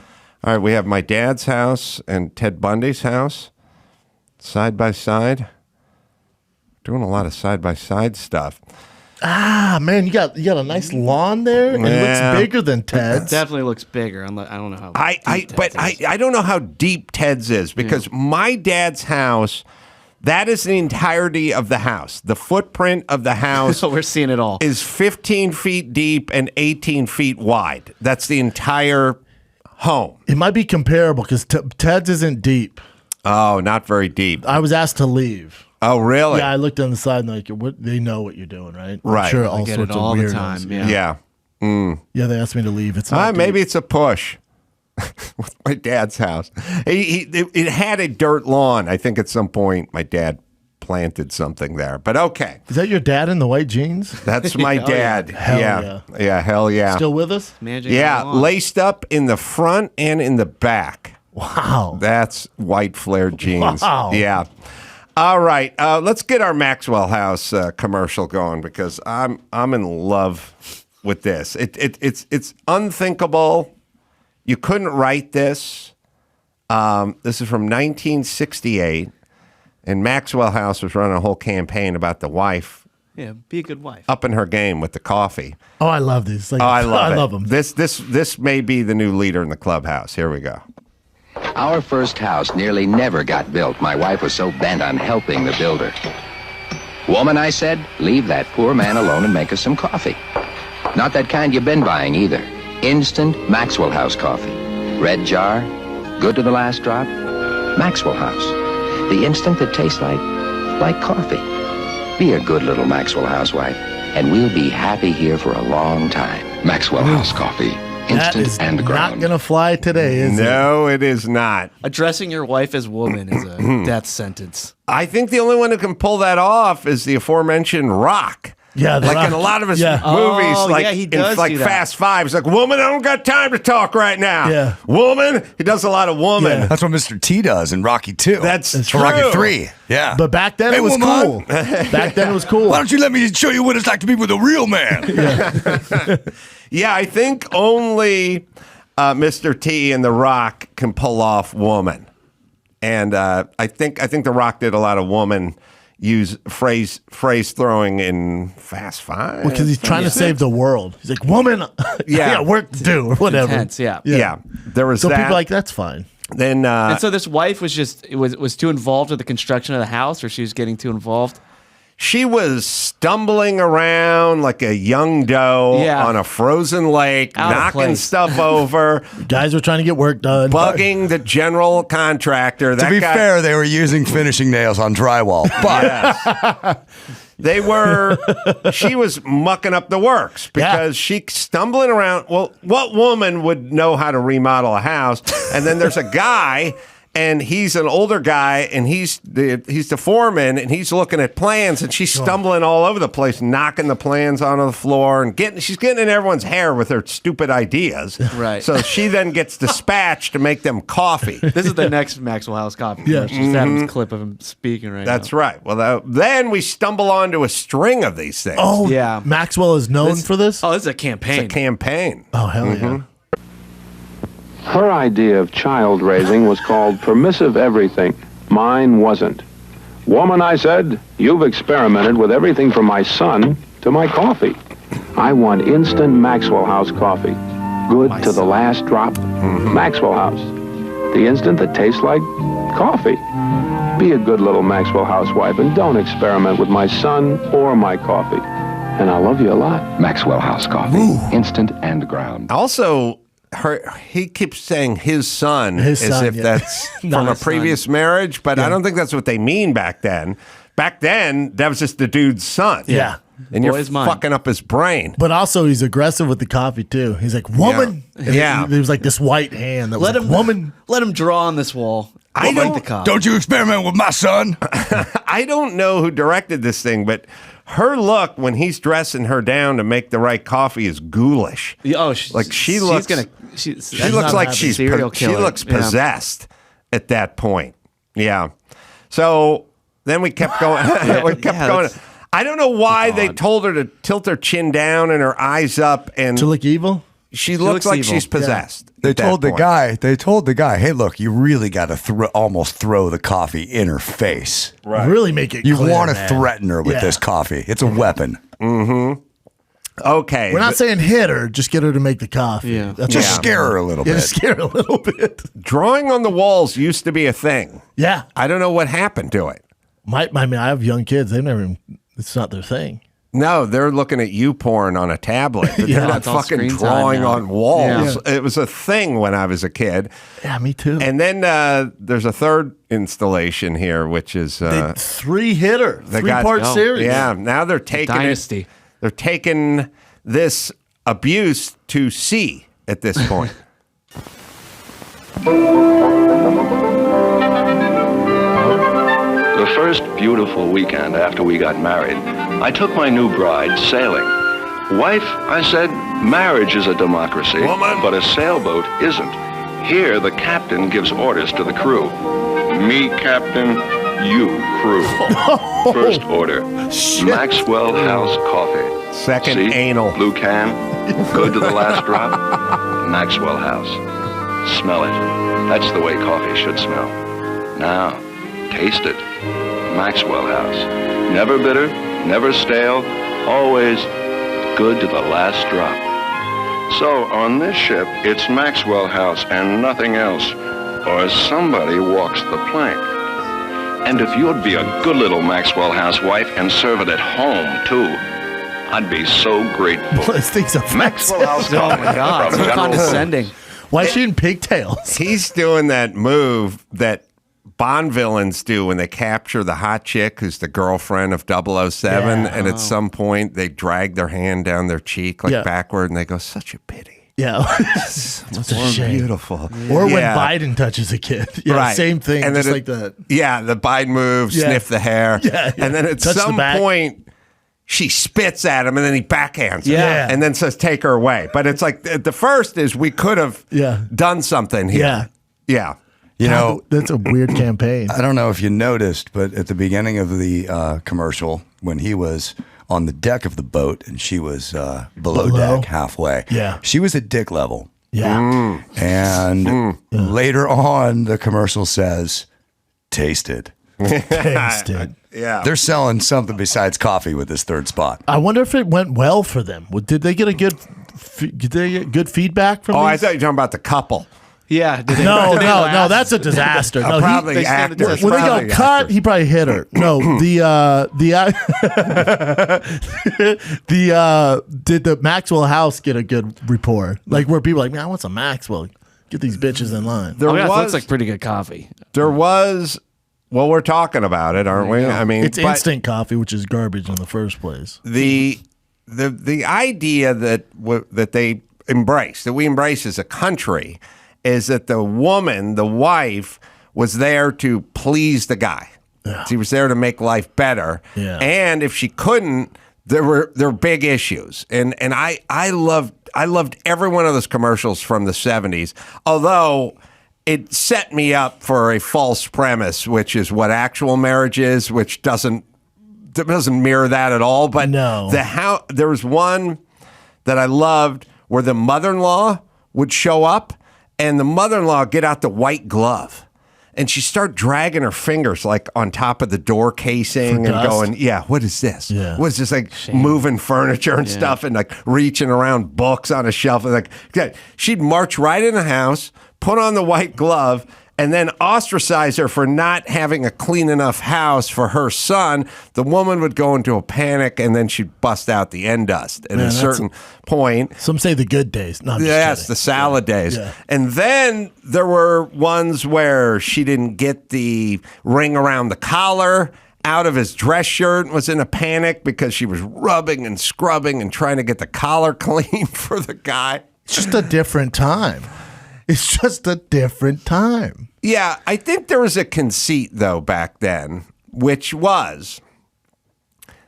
All right, we have my dad's house and Ted Bundy's house side by side. Doing a lot of side by side stuff. Ah, man, you got a nice lawn there. It looks bigger than Ted's. It definitely looks bigger. I don't know how. I don't know how deep Ted's is because my dad's house, that is the entirety of the house. The footprint of the house We're seeing it all. is 15 feet deep and 18 feet wide. That's the entire home. It might be comparable because Ted's isn't deep. Oh, not very deep. I was asked to leave. Oh, really? Yeah, I looked on the side and they know what you're doing, right? Right. I'm sure I all get sorts it all of the weirdos. time. Yeah. Yeah, they asked me to leave. It's not Maybe deep. it's a push. With my dad's house. It had a dirt lawn. I think at some point my dad planted something there. But okay. Is that your dad in the white jeans? That's my dad. Hell yeah. Yeah, hell yeah. Still with us? Managing Yeah, the lawn. laced up in the front and in the back. Wow. That's white flared jeans. Wow. Yeah. All right, let's get our Maxwell House commercial going because I'm in love with this. It's unthinkable. You couldn't write this. This is from 1968, and Maxwell House was running a whole campaign about the wife Yeah, be a good wife. upping her game with the coffee. Oh, I love these. Like, Oh, I love it. I love them. This may be the new leader in the clubhouse. Here we go. Our first house nearly never got built. My wife was so bent on helping the builder. Woman, I said, leave that poor man alone and make us some coffee. Not that kind you've been buying either. Instant Maxwell House coffee. Red jar, good to the last drop. Maxwell House. The instant that tastes like coffee. Be a good little Maxwell housewife, and we'll be happy here for a long time. Maxwell House coffee. That Instant is and not ground. going to fly today, is it? No, it is not. Addressing your wife as woman is a death sentence. I think the only one who can pull that off is the aforementioned Rock. Yeah, Like in a lot of his movies, Oh, like yeah, he in does like do that. Fast Five, he's like, "Woman, I don't got time to talk right now." Yeah. Woman, he does a lot of woman. Yeah. That's what Mr. T does in Rocky 2. That's Or true. Rocky 3. Yeah. But back then Hey, it was woman. cool. Back then it was cool. Why don't you let me show you what it's like to be with a real man? Yeah, I think only Mr. T and The Rock can pull off woman, and I think The Rock did a lot of woman use phrase throwing in Fast Five. Because he's trying to save the world. He's like, woman, Yeah. I got work to do, or whatever. Intense, yeah. Yeah, there was So that. people are like, that's fine. Then And so this wife was too involved with the construction of the house, or she was getting too involved. she was stumbling around like a young doe Yeah. on a frozen lake, Out of knocking place. stuff over, Guys were trying to get work done. bugging the general contractor. To be fair, they were using finishing nails on drywall. But She was mucking up the works because she stumbling around. Well, what woman would know how to remodel a house? And then there's a guy, and he's an older guy, and he's the foreman, and he's looking at plans, and she's stumbling all over the place, knocking the plans onto the floor, and she's getting in everyone's hair with her stupid ideas. Right. So she then gets dispatched to make them coffee. This is the next Maxwell House copy. Yeah. It's just Adam's clip of him speaking right That's now. right. Well, then we stumble onto a string of these things. Oh, Yeah. Maxwell is known for this? Oh, this is a campaign. It's a campaign. Oh, hell yeah. Her idea of child raising was called permissive everything. Mine wasn't. Woman, I said, you've experimented with everything from my son to my coffee. I want instant Maxwell House coffee. Good to the last drop. Maxwell House. The instant that tastes like coffee. Be a good little Maxwell housewife and don't experiment with my son or my coffee. And I love you a lot. Maxwell House coffee. Instant and ground. Also, he keeps saying his son His as son, if yeah. that's Not from a his son. previous marriage, but I don't think that's what they mean back then. Back then, that was just the dude's son. Yeah. And you're Boy's mine. fucking up his brain. But also, he's aggressive with the coffee, too. He's like, woman. Yeah. And Yeah. There was like this white hand that was Let like, him woman. Let him draw on this wall. I Like don't- the cop. don't you experiment with my son? I don't know who directed this thing, but her look when he's dressing her down to make the right coffee is ghoulish. Oh, Like, she looks- She She looks like serial she killer. looks Yeah. possessed at that point. Yeah. So then we kept going. We kept going. I don't know why they told her to tilt her chin down and her eyes up and to look evil. She looks like evil. She's possessed. They told the guy, hey, look, you really got to almost throw the coffee in her face. Right. Really make it. You want to threaten her with this coffee. It's a weapon. Mm-hmm. Okay. We're not saying hit her, just get her to make the coffee. Yeah. Just scare her a little bit. Just scare her a little bit. Drawing on the walls used to be a thing. Yeah. I don't know what happened to it. I have young kids. They've never even, it's not their thing. No, they're looking at porn on a tablet. They're not fucking drawing on walls. Yeah. It was a thing when I was a kid. Yeah, me too. And then there's a third installation here, which is three-hitter, three-part series. Yeah, now they're taking Dynasty. They're taking this abuse to C at this point. The first beautiful weekend after we got married, I took my new bride sailing. Wife, I said, marriage is a democracy, but a sailboat isn't. Here, the captain gives orders to the crew. Me, captain, you, crew. First order, Maxwell House coffee. Second, See? anal. Blue can, good to the last drop. Maxwell House. Smell it. That's the way coffee should smell. Now, taste it. Maxwell House. Never bitter, never stale, always good to the last drop. So on this ship, it's Maxwell House and nothing else, or somebody walks the plank. And if you'd be a good little Maxwell House wife and serve it at home, too, I'd be so grateful. This thing's a Maxwell House. Oh, my God. So condescending. Why is she in pigtails? He's doing that move that Bond villains do when they capture the hot chick who's the girlfriend of 007, and at some point they drag their hand down their cheek backward, and they go, such a pity. Yeah. It's a shame. Beautiful. Or when Biden touches a kid. Yeah, right. Same thing, and just like that. Yeah, the Biden move, sniff the hair. Yeah, and then at some point, she spits at him, and then he backhands her. Yeah. And then says, take her away. But it's like, the first is we could have done something here. Yeah. Yeah. You know, that's a weird campaign. I don't know if you noticed, but at the beginning of the commercial, when he was on the deck of the boat and she was below deck halfway, she was at dick level. Yeah. And later on, the commercial says, tasted. Tasted. Yeah. They're selling something besides coffee with this third spot. I wonder if it went well for them. Did they get good feedback from I these? these? Thought you were talking about the couple. Yeah. No, that's a disaster. No, probably actors. When they got cut, he probably hit her. No, did the Maxwell House get a good report? Like where people are like, man, I want some Maxwell. Get these bitches in line. It looks like pretty good coffee. There was. Well, we're talking about it, aren't we? I mean, it's instant coffee, which is garbage in the first place. The idea that they embrace, that we embrace as a country, is that the woman, the wife, was there to please the guy. Yeah. She was there to make life better. Yeah. And if she couldn't, there were big issues. And I loved every one of those commercials from the 70s, although it set me up for a false premise, which is what actual marriage is, which doesn't mirror that at all. But no. There was one that I loved where the mother-in-law would show up and the mother-in-law get out the white glove and she start dragging her fingers like on top of the door casing and going, what is this? Yeah. What is this? Like moving furniture and stuff and like reaching around books on a shelf. And like she'd march right in the house, put on the white glove, and then ostracize her for not having a clean enough house for her son. The woman would go into a panic, and then she'd bust out the end dust at a certain point. Some say the good days. No, the salad days. Yeah. And then there were ones where she didn't get the ring around the collar out of his dress shirt and was in a panic because she was rubbing and scrubbing and trying to get the collar clean for the guy. It's just a different time. It's just a different time. Yeah, I think there was a conceit, though, back then, which was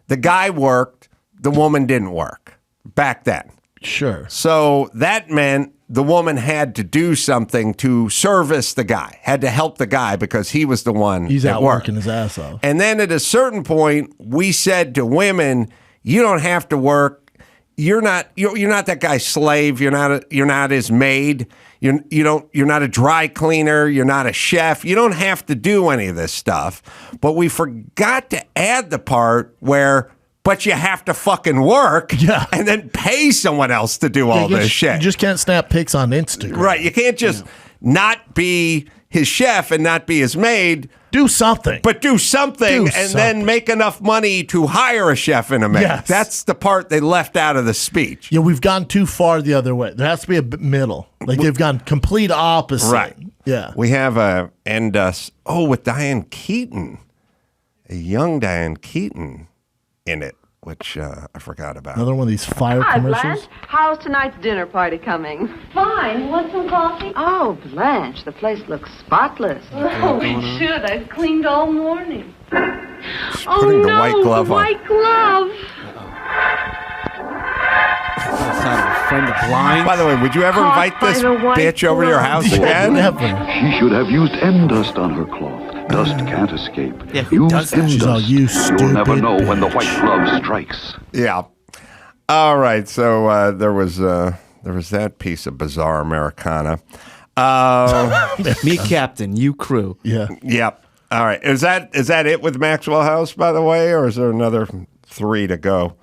the guy worked, the woman didn't work back then. Sure. So that meant the woman had to do something to service the guy, had to help the guy because he was the one. He's at out work. working his ass off. And then at a certain point, we said to women, you don't have to work. You're not that guy's slave. You're not his maid. You're not a dry cleaner. You're not a chef. You don't have to do any of this stuff. But we forgot to add the part where, but you have to fucking work and then pay someone else to do all this shit. You just can't snap pics on Instagram. Right. You can't just not be his chef and not be his maid. Do something. But do something then make enough money to hire a chef and a maid. Yes. That's the part they left out of the speech. Yeah, we've gone too far the other way. There has to be a middle. Like they've gone complete opposite. Right. Yeah. We have with Diane Keaton, a young Diane Keaton in it, which I forgot about. Another one of these fire Hi, commercials. Blanche. How's tonight's dinner party coming? Fine. Want some coffee? Oh, Blanche, the place looks spotless. Oh, it should. I've cleaned all morning. Putting the white glove the on. white glove. By the way, would you ever invite this bitch over to your house again? She should have used end dust on her cloth. Dust can't escape. Yeah, who does that? She's all, you stupid You'll never know when the bitch. white glove strikes. Yeah. All right. So there was that piece of bizarre Americana. Me captain, you crew. Yeah. Yep. All right. Is that it with Maxwell House, by the way, or is there another 3 to go?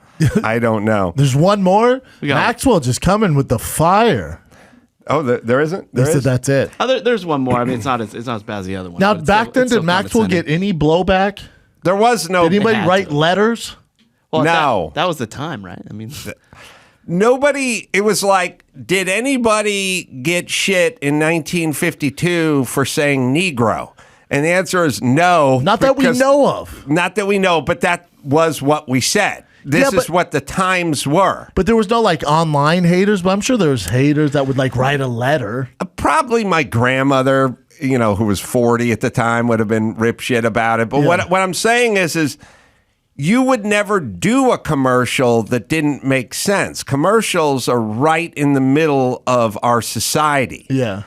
I don't know. There's one more. got- Maxwell just coming with the fire. Oh, there isn't? They said that's it. There's one more. I mean, it's not as bad as the other one. Now, but it's back still- then, it's still did Maxwell condescending. get any blowback? There was no. Did anybody had write to. letters? Well, No. that was the time, right? I mean, Nobody, it was like, did anybody get shit in 1952 for saying Negro? And the answer is no. Not that we know of. Not that we know, but that was what we said. This Yeah, is what the times were. But there was no like online haters, but I'm sure there was haters that would like write a letter. Probably my grandmother, who was 40 at the time, would have been rip shit about it. But Yeah. what I'm saying is you would never do a commercial that didn't make sense. Commercials are right in the middle of our society. Yeah.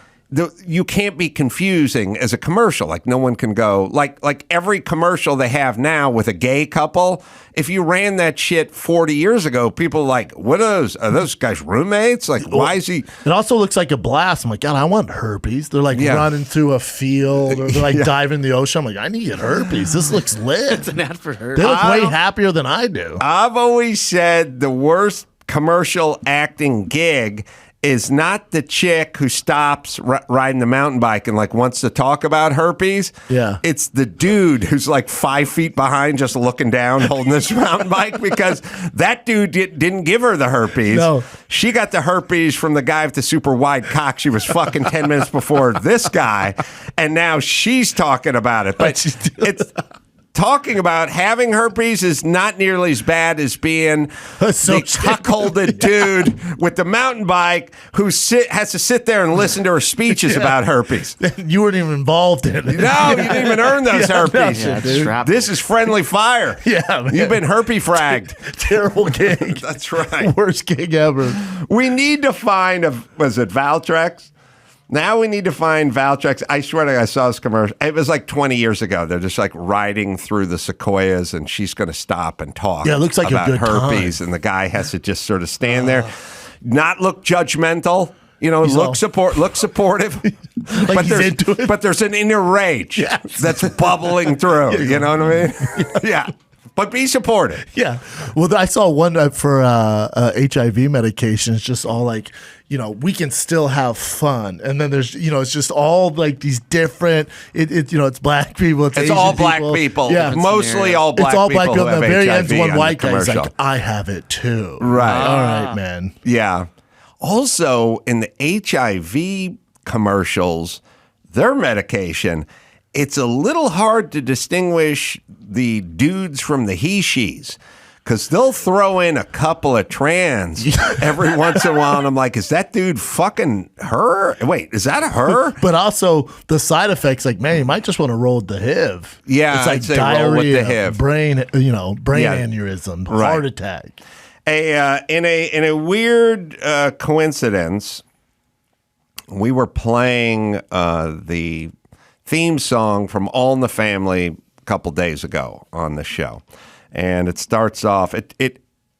You can't be confusing as a commercial. Like no one can go like every commercial they have now with a gay couple. If you ran that shit 40 years ago, people are like, what are those guys roommates? Like, why is he? It also looks like a blast. I'm like, God, I want herpes. They're like running through a field or they're like diving in the ocean. I'm like, I need herpes. This looks lit. it's an ad for her. They look way happier than I do. I've always said the worst commercial acting gig is not the chick who stops riding the mountain bike and like wants to talk about herpes. Yeah. It's the dude who's like 5 feet behind just looking down holding this mountain bike because that dude didn't give her the herpes. No. She got the herpes from the guy with the super wide cock. She was fucking 10 minutes before this guy. And now she's talking about it. But it's... Talking about having herpes is not nearly as bad as being the cuckolded dude with the mountain bike who has to sit there and listen to her speeches about herpes. You weren't even involved in it. No, you didn't even earn those herpes. This is friendly fire. Yeah, man. You've been herpes fragged. Terrible gig. That's right. Worst gig ever. We need to find was it Valtrex? Now we need to find Valtrex. I swear to God, I saw this commercial. It was like 20 years ago. They're just like riding through the sequoias, and she's going to stop and talk. Yeah, it looks like about a good herpes, time. and the guy has to just sort of stand there, not look judgmental. Look supportive, Like he's into it. But there's an inner rage that's bubbling through. You know what I mean? Yeah. But be supportive. Yeah. Well, I saw one for HIV medication. It's just all like, we can still have fun. And then there's, it's just all like these different, it's black people. It's Asian all black people. people. Yeah. Mostly all black people. It's all black people. Who And the have very HIV end's one on white the guy. He's commercial. like, I have it too. Right. All right, man. Yeah. Also, in the HIV commercials, their medication, it's a little hard to distinguish the dudes from the he-she's because they'll throw in a couple of trans every once in a while, and I'm like, is that dude fucking her? Wait, is that a her? But also the side effects, like, man, you might just want to roll with the HIV. Yeah, it's like I'd say diarrhea, roll with the HIV. brain aneurysm, heart attack. In a weird coincidence, we were playing the theme song from All in the Family a couple days ago on the show. And it starts off,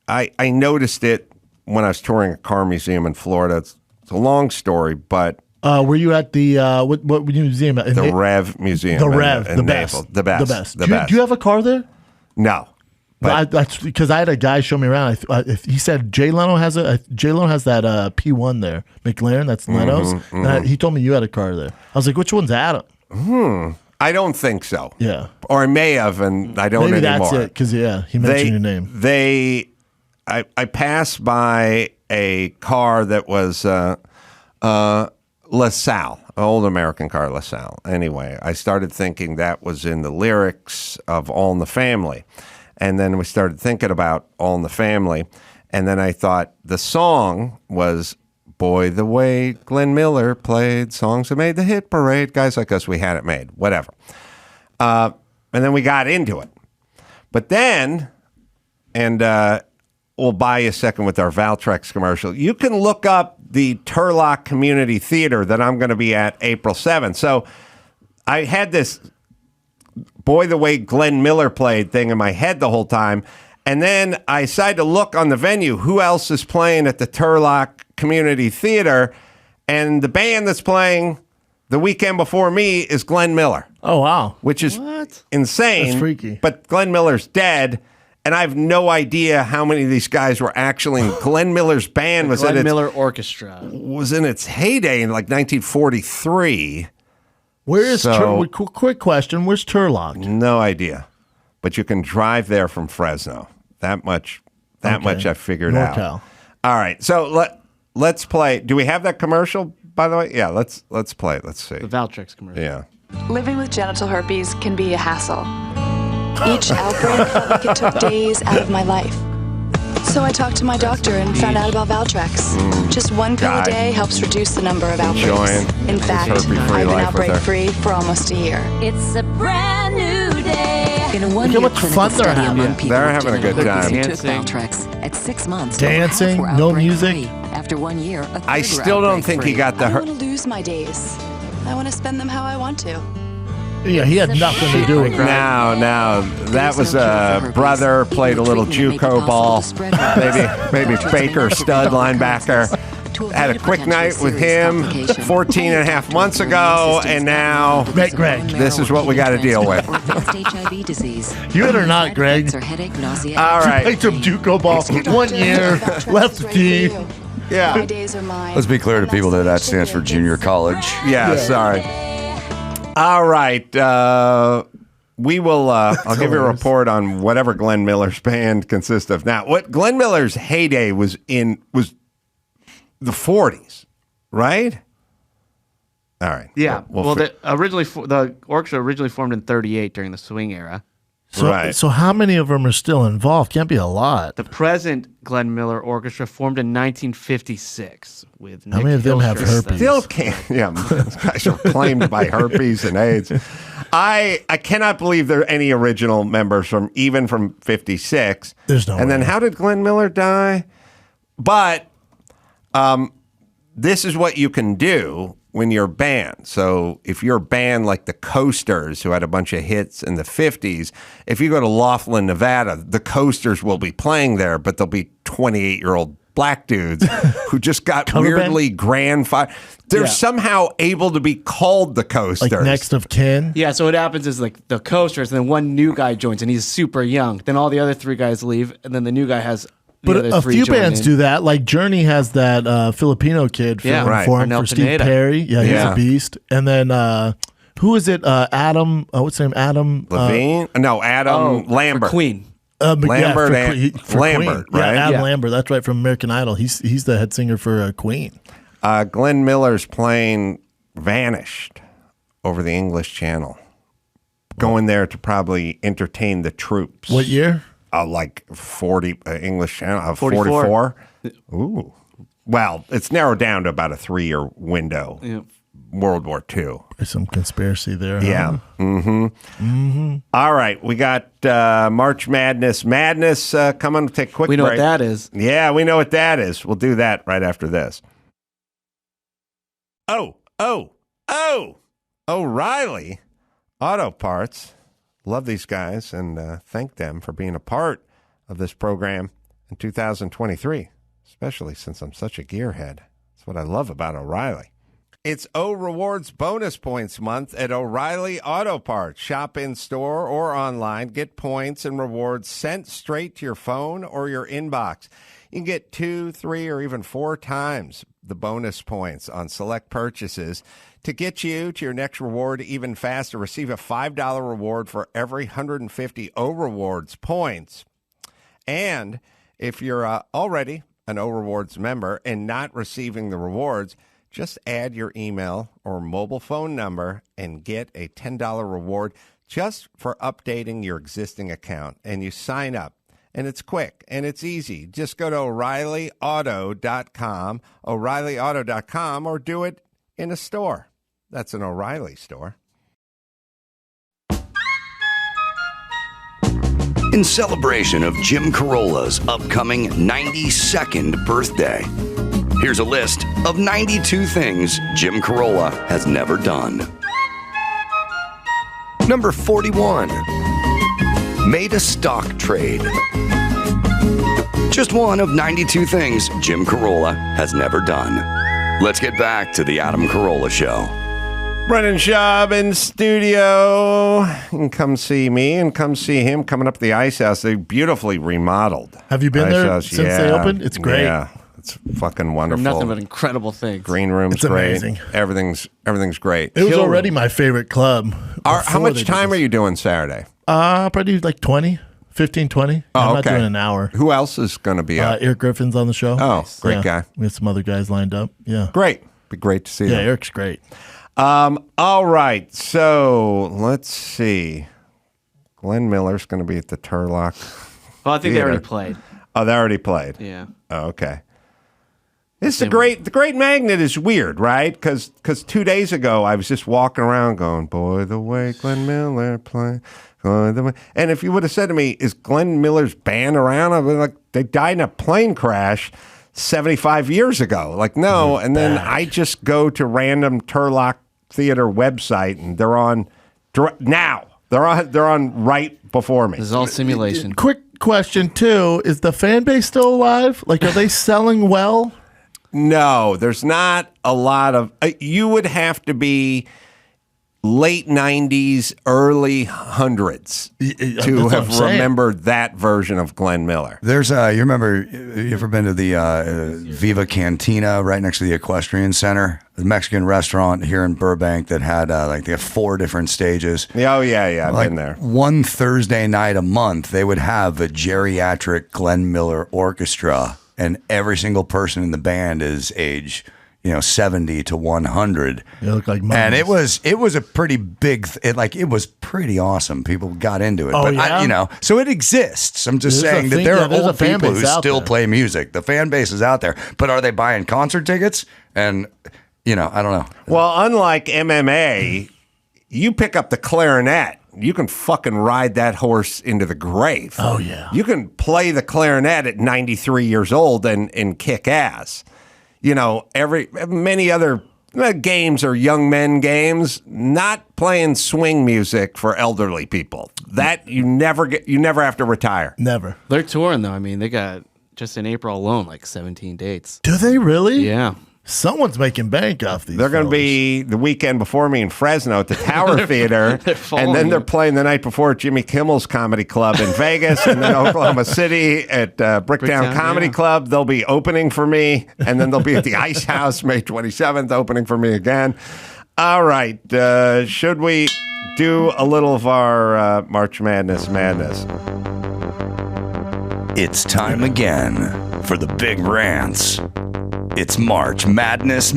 I noticed it when I was touring a car museum in Florida. It's a long story, but... were you at the, what museum? The Rev Museum. The Rev, in the Naples. best. The best. The best. Do you have a car there? No. That's because I had a guy show me around. He said Jay Leno has that P1 there, McLaren. That's Leno's. And he told me you had a car there. I was like, which one's Adam? I don't think so. Yeah, or I may have, and I don't Maybe anymore. that's it. Because he mentioned your name. I passed by a car that was LaSalle, an old American car, LaSalle. Anyway, I started thinking that was in the lyrics of All in the Family. And then we started thinking about All in the Family. And then I thought the song was, boy, the way Glenn Miller played songs that made the hit parade. Guys like us, we had it made. Whatever. And then we got into it. But then, and we'll buy you a second with our Valtrex commercial, you can look up the Turlock Community Theater that I'm going to be at April 7th. So I had this... boy, the way Glenn Miller played thing in my head the whole time. And then I decided to look on the venue, who else is playing at the Turlock Community Theater. And the band that's playing the weekend before me is Glenn Miller. Oh, wow. Which is insane. That's freaky. But Glenn Miller's dead. And I have no idea how many of these guys were actually in Glenn Miller's band. Glenn Miller Orchestra. Was in its heyday in like 1943. Where is quick question? Where's Turlock? No idea, but you can drive there from Fresno. That much I figured out. NorCal. All right, so let's play. Do we have that commercial, by the way? Yeah, let's play it. Let's see the Valtrex commercial. Yeah. Living with genital herpes can be a hassle. Each outbreak felt like it took days out of my life. So I talked to my doctor and found out about Valtrex. Just one pill a day helps reduce the number of outbreaks. In fact, I've been outbreak-free for almost a year. It's a brand new day. In a Look at what fun they're having. They're having a good time. At 6 months, dancing, no music. After 1 year, I still don't think he got the. I want to lose my days. I want to spend them how I want to. Yeah, he had nothing to do with that. No, that was a brother, played a little JUCO ball, maybe Baker, stud linebacker. Had a quick night with him 14 and a half months ago, and now Greg, this is what we got to deal with. You it or not, Greg? All right. Played some JUCO ball 1 year, left the team. Yeah. Let's be clear to people that stands for junior college. Yeah. Sorry. All right. We will. I'll give you a report on whatever Glenn Miller's band consists of. Now, what Glenn Miller's heyday was the 40s, right? All right. Yeah. The orchestra originally formed in '38 during the swing era. So how many of them are still involved? Can't be a lot. The present Glenn Miller Orchestra formed in 1956 with Nick How many of them have herpes? Still can't. Yeah, those guys are claimed by herpes and AIDS. I cannot believe there are any original members from 56. There's no. And then how did Glenn Miller die? But this is what you can do when you're a band. So if you're a band like the Coasters, who had a bunch of hits in the 50s, if you go to Laughlin, Nevada, the Coasters will be playing there, but they'll be 28-year-old black dudes who just got weirdly grandfathered. They're somehow able to be called the Coasters. Like next of kin? Yeah, so what happens is like the Coasters, and then one new guy joins, and he's super young. Then all the other three guys leave, and then the new guy has... But a few bands do that. Like Journey has that Filipino kid for Steve Perry. Yeah, he's a beast. And then who is it? Adam. What's his name? Adam Levine. No, Adam Lambert. Queen. Lambert. Lambert. Right? Yeah, Adam Lambert. That's right, from American Idol. He's the head singer for Queen. Glenn Miller's plane vanished over the English Channel, going there to probably entertain the troops. What year? Like 40 English Channel, 44. Ooh. Well, it's narrowed down to about a 3-year window. Yep. World War II. There's some conspiracy there. Yeah. Huh? Mm-hmm. All right. We got March Madness. Come on, take a quick break. We know what that is. Yeah, we know what that is. We'll do that right after this. O'Reilly Auto Parts. Love these guys and thank them for being a part of this program in 2023, especially since I'm such a gearhead. That's what I love about O'Reilly. It's O Rewards bonus points month at O'Reilly Auto Parts. Shop in store or online. Get points and rewards sent straight to your phone or your inbox. You can get 2, 3, or even 4 times the bonus points on select purchases. To get you to your next reward even faster, receive a $5 reward for every 150 O Rewards points. And if you're already an O Rewards member and not receiving the rewards, just add your email or mobile phone number and get a $10 reward just for updating your existing account. And you sign up. And it's quick and it's easy. Just go to O'ReillyAuto.com, O'ReillyAuto.com, or do it in a store. That's an O'Reilly store. In celebration of Jim Carolla's upcoming 92nd birthday, here's a list of 92 things Jim Carolla has never done. Number 41. Made a stock trade. Just one of 92 things Jim Carolla has never done. Let's get back to the Adam Carolla Show. Brendan Schaub in studio. You can come see me and come see him coming up the Ice House. They beautifully remodeled. Have you been Ice there House. since they opened? It's great. Yeah, it's fucking wonderful. Nothing but incredible things. Green room's It's great. amazing. Everything's great. It was already my favorite club. How much time are you doing Saturday? Probably like 20, 15, 20. Oh, I'm not okay. doing an hour. Who else is going to be up? Eric Griffin's on the show. Oh, great guy. We have some other guys lined up. Yeah. Great. Be great to see Yeah, them. Eric's great. All right. So let's see. Glenn Miller's going to be at the Turlock. Well, I think they already played. Oh, they already played. Yeah. Oh, okay. It's the Great Magnet is weird, right? Because 2 days ago I was just walking around going, boy, the way Glenn Miller played. And if you would have said to me, is Glenn Miller's band around? I'd be like, they died in a plane crash 75 years ago. Like, no. And then I just go to random Turlock Theater website and they're on now. They're on right before me. This is all simulation. Quick question, too. Is the fan base still alive? Like, are they selling well? No, there's not a lot of. You would have to be late 90s, early hundreds to have remembered that version of Glenn Miller. There's you remember, you ever been to the Viva Cantina right next to the Equestrian Center? The Mexican restaurant here in Burbank that had they have 4 different stages. Yeah, oh yeah, I've been there. One Thursday night a month, they would have a geriatric Glenn Miller orchestra, and every single person in the band is age 70 to 100. They look like mummies. And it was a pretty big, it was pretty awesome. People got into it. Oh, but yeah? so it exists. I'm just saying that there are old people who still play music. The fan base is out there. But are they buying concert tickets? And, I don't know. Well, unlike MMA, you pick up the clarinet. You can fucking ride that horse into the grave. Oh, yeah. You can play the clarinet at 93 years old and kick ass. Many other games are young men games, not playing swing music for elderly people. That you never have to retire. Never. They're touring though. I mean, they got just in April alone like 17 dates. Do they really? Yeah. Someone's making bank off these. They're going to be the weekend before me in Fresno at the Tower Theater, and then they're playing the night before at Jimmy Kimmel's Comedy Club in Vegas, and then Oklahoma City at Bricktown Comedy Club. They'll be opening for me, and then they'll be at the Ice House May 27th, opening for me again. All right, should we do a little of our March Madness? It's time again for the big rants. It's March Madness.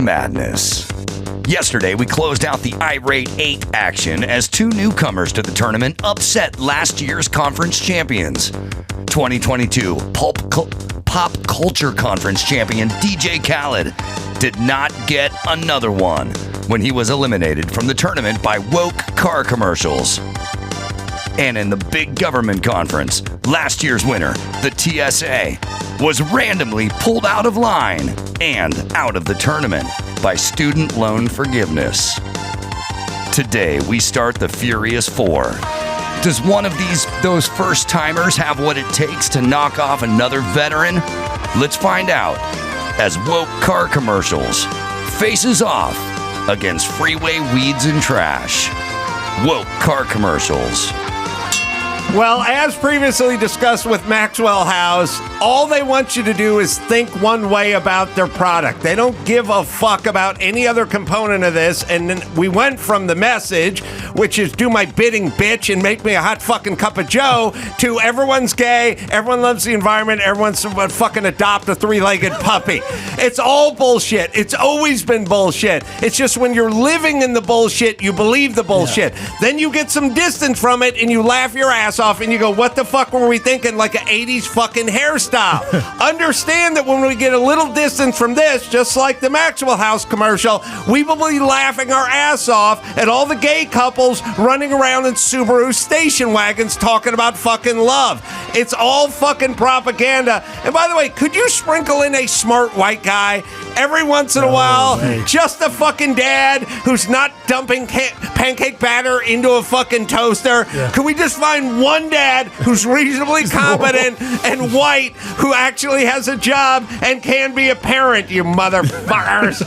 Yesterday, we closed out the Irate 8 action as 2 newcomers to the tournament upset last year's conference champions. 2022 Pop Culture Conference champion DJ Khaled did not get another one when he was eliminated from the tournament by woke car commercials. And in the big government conference, last year's winner, the TSA, was randomly pulled out of line and out of the tournament. by student loan forgiveness. Today, we start the Furious 4. Does one of those first-timers have what it takes to knock off another veteran? Let's find out as Woke Car Commercials faces off against Freeway Weeds and Trash. Woke Car Commercials. Well, as previously discussed with Maxwell House, all they want you to do is think one way about their product. They don't give a fuck about any other component of this. And then we went from the message, which is do my bidding, bitch, and make me a hot fucking cup of joe, to everyone's gay, everyone loves the environment, everyone's fucking adopt a three-legged puppy. It's all bullshit. It's always been bullshit. It's just when you're living in the bullshit, you believe the bullshit. Yeah. Then you get some distance from it and you laugh your ass off and you go, what the fuck were we thinking? Like an 80s fucking hairstyle. Understand that when we get a little distance from this, just like the Maxwell House commercial, we will be laughing our ass off at all the gay couples running around in Subaru station wagons talking about fucking love. It's all fucking propaganda. And by the way, could you sprinkle in a smart white guy every once in a while? Hey. Just a fucking dad who's not dumping pancake batter into a fucking toaster. Yeah. Could we just find one dad who's reasonably competent and white who actually has a job and can be a parent, you motherfuckers?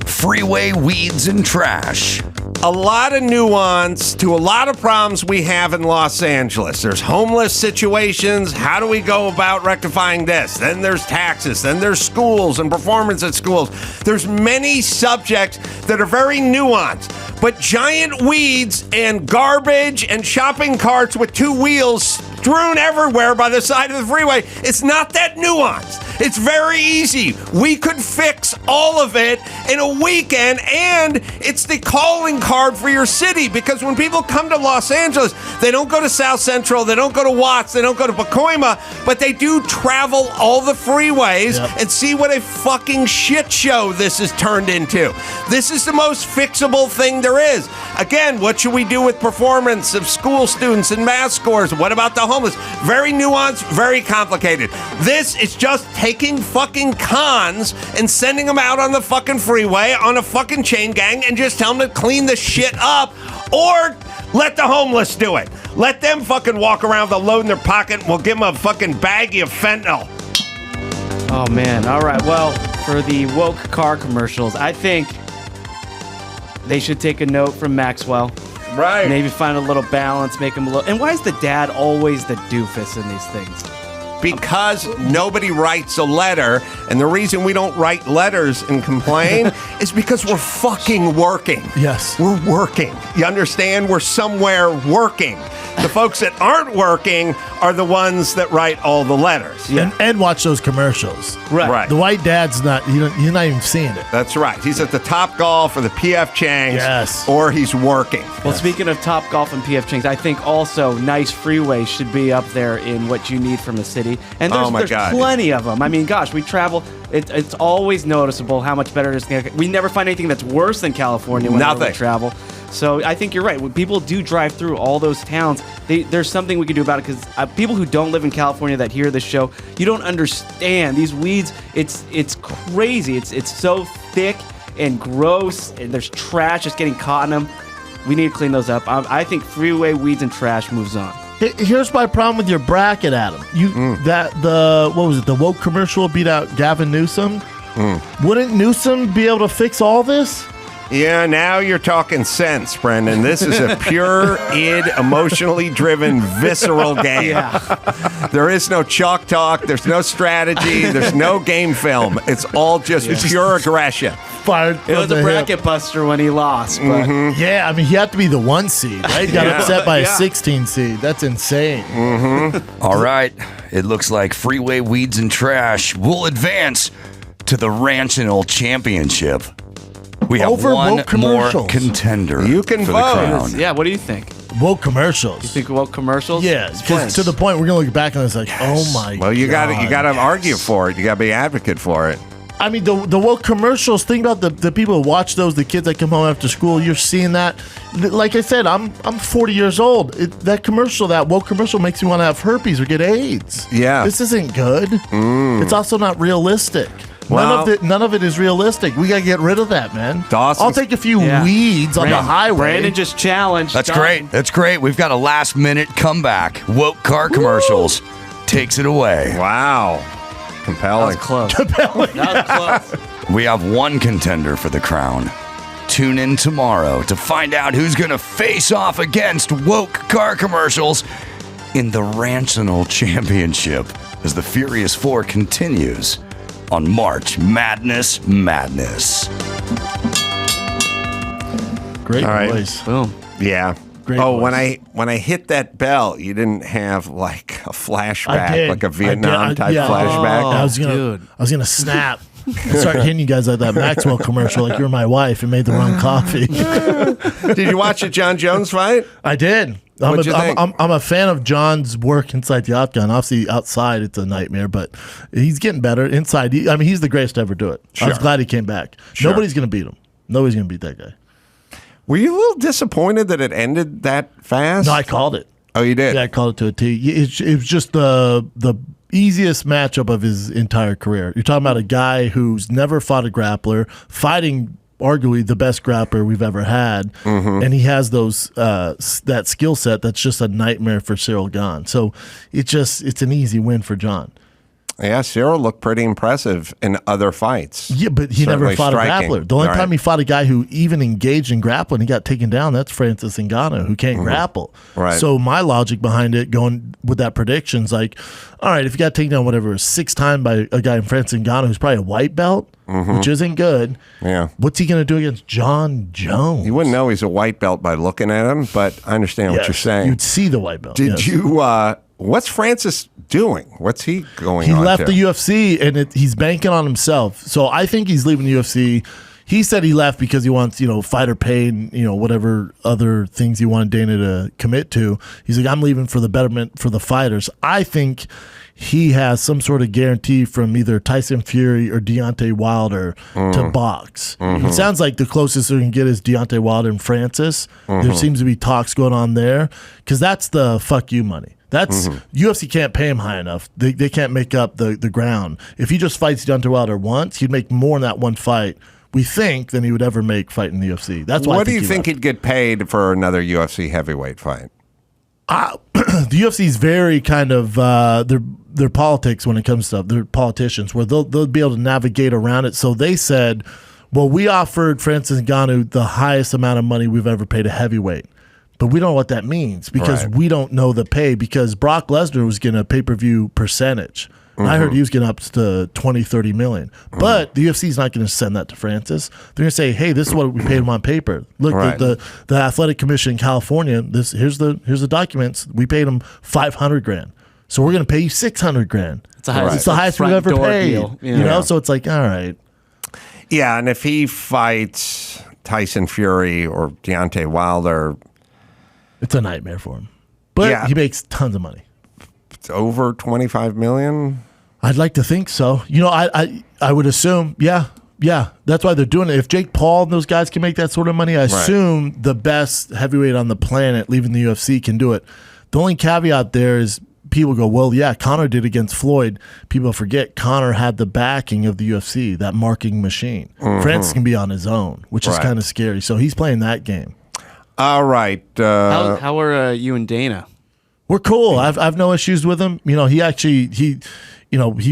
Freeway Weeds and Trash. A lot of nuance to a lot of problems we have in Los Angeles. There's homeless situations. How do we go about rectifying this? Then there's taxes. Then there's schools and performance at schools. There's many subjects that are very nuanced. But giant weeds and garbage and shopping carts with two wheels strewn everywhere by the side of the freeway, it's not that nuanced. It's very easy. We could fix all of it in a weekend, and it's the calling card for your city, because when people come to Los Angeles, they don't go to South Central, they don't go to Watts, they don't go to Pacoima, but they do travel all the freeways and see what a fucking shit show this has turned into. This is the most fixable thing there is. Again, what should we do with performance of school students and math scores? What about the homeless? Very nuanced, very complicated. This is just taking fucking cons and sending them out on the fucking freeway on a fucking chain gang and just tell them to clean the shit up, or let the homeless do it. Let them fucking walk around with a load in their pocket and we'll give them a fucking baggie of fentanyl. Oh, man. All right. Well, for the woke car commercials, I think they should take a note from Maxwell. Right. Maybe find a little balance, make him a little... And why is the dad always the doofus in these things? Because nobody writes a letter, and the reason we don't write letters and complain is because we're fucking working. Yes. We're working. You understand? We're somewhere working. The folks that aren't working are the ones that write all the letters. Yeah. And watch those commercials. Right. The white dad's not, you're not even seeing it. That's right. He's at the Top Golf or the PF Chang's. Yes. Or he's working. Well, speaking of Top Golf and PF Chang's, I think also nice freeways should be up there in what you need from a city. And there's plenty of them. I mean, gosh, we travel. It's always noticeable how much better it is. We never find anything that's worse than California whenever we travel. So I think you're right. When people do drive through all those towns, there's something we can do about it, because people who don't live in California that hear this show, you don't understand. These weeds, it's crazy. It's so thick and gross, and there's trash just getting caught in them. We need to clean those up. I think freeway weeds and trash moves on. Here's my problem with your bracket, Adam. The woke commercial beat out Gavin Newsom. Wouldn't Newsom be able to fix all this? Yeah, now you're talking sense, Brendan. This is a pure, emotionally driven, visceral game. Yeah. There is no chalk talk. There's no strategy. There's no game film. It's all just pure aggression. It was a bracket buster when he lost. But yeah, I mean, he had to be the 1 seed, right? He got upset by a 16 seed. That's insane. All right. It looks like Freeway Weeds and Trash will advance to the Ranchonal Championship. We have one more contender. You can for vote. The crown. Yeah, what do you think? Woke commercials. You think woke commercials? Yeah, to the point we're gonna look back and it's like, oh my god. Well, you got to argue for it. You got to be advocate for it. I mean, the woke commercials. Think about the people who watch those. The kids that come home after school. You're seeing that. Like I said, I'm 40 years old. That woke commercial makes me want to have herpes or get AIDS. Yeah, this isn't good. It's also not realistic. None of it is realistic. We gotta get rid of that, man. I'll take a few weeds on the highway. Brandon just challenged. That's great. That's great. We've got a last-minute comeback. Woke car commercials takes it away. Wow. Compelling. That was close. Compelling. That was close. We have one contender for the crown. Tune in tomorrow to find out who's going to face off against woke car commercials in the Ranchonal Championship as the Furious Four continues on March Madness Madness. Great voice. Boom. Yeah. Great voice. voice. when I hit that bell, you didn't have like a flashback, like a Vietnam type flashback. I was gonna snap. Start hitting you guys like that Maxwell commercial, like you're my wife and made the wrong coffee. Did you watch the John Jones fight? I did. What'd you think? I'm a fan of John's work inside the octagon. Obviously, outside it's a nightmare, but he's getting better. Inside, he's the greatest to ever do it. Sure. I was glad he came back. Sure. Nobody's going to beat him. Nobody's going to beat that guy. Were you a little disappointed that it ended that fast? No, I called it. Oh, you did? Yeah, I called it to a T. It was just the easiest matchup of his entire career. You're talking about a guy who's never fought a grappler, fighting arguably the best grappler we've ever had, and he has those that skill set that's just a nightmare for Cyril Gahn. So it's an easy win for John. Yeah, Cyril looked pretty impressive in other fights. Yeah, but he never fought a grappler. The only time he fought a guy who even engaged in grappling, he got taken down, that's Francis Ngannou, who can't grapple. Right. So my logic behind it, going with that prediction, is like, all right, if you got taken down, whatever, 6 times by a guy in Francis Ngannou who's probably a white belt, which isn't good, what's he going to do against John Jones? You wouldn't know he's a white belt by looking at him, but I understand what you're saying. You'd see the white belt. Did you... what's Francis doing? What's he going on? He left the UFC, and he's banking on himself. So I think he's leaving the UFC. He said he left because he wants, fighter pay and, whatever other things he wanted Dana to commit to. He's like, I'm leaving for the betterment for the fighters. I think he has some sort of guarantee from either Tyson Fury or Deontay Wilder to box. It sounds like the closest they can get is Deontay Wilder and Francis. There seems to be talks going on there because that's the fuck you money. That's UFC can't pay him high enough. They can't make up the ground. If he just fights Deontay Wilder once, he'd make more in that one fight, we think, than he would ever make fighting the UFC. That's why. What do you think he'd get paid for another UFC heavyweight fight? The UFC is very kind of their politics when it comes to stuff. They're politicians where they'll be able to navigate around it. So they said, well, we offered Francis Ngannou the highest amount of money we've ever paid a heavyweight. But we don't know what that means because we don't know the pay because Brock Lesnar was getting a pay-per-view percentage. I heard he was getting up to 20, 30 million. But the UFC is not going to send that to Francis. They're going to say, hey, this is what we paid him on paper. Look, the Athletic Commission in California, here's the documents. We paid him $500,000. So we're going to pay you $600,000. It's the highest we've ever paid. So it's like, all right. Yeah, and if he fights Tyson Fury or Deontay Wilder... It's a nightmare for him. But he makes tons of money. It's over $25 million? I'd like to think so. I would assume, yeah. That's why they're doing it. If Jake Paul and those guys can make that sort of money, I assume the best heavyweight on the planet leaving the UFC can do it. The only caveat there is people go, well, yeah, Conor did against Floyd. People forget Conor had the backing of the UFC, that marketing machine. Francis can be on his own, which is kind of scary. So he's playing that game. All right. How are you and Dana? We're cool. I've no issues with him. He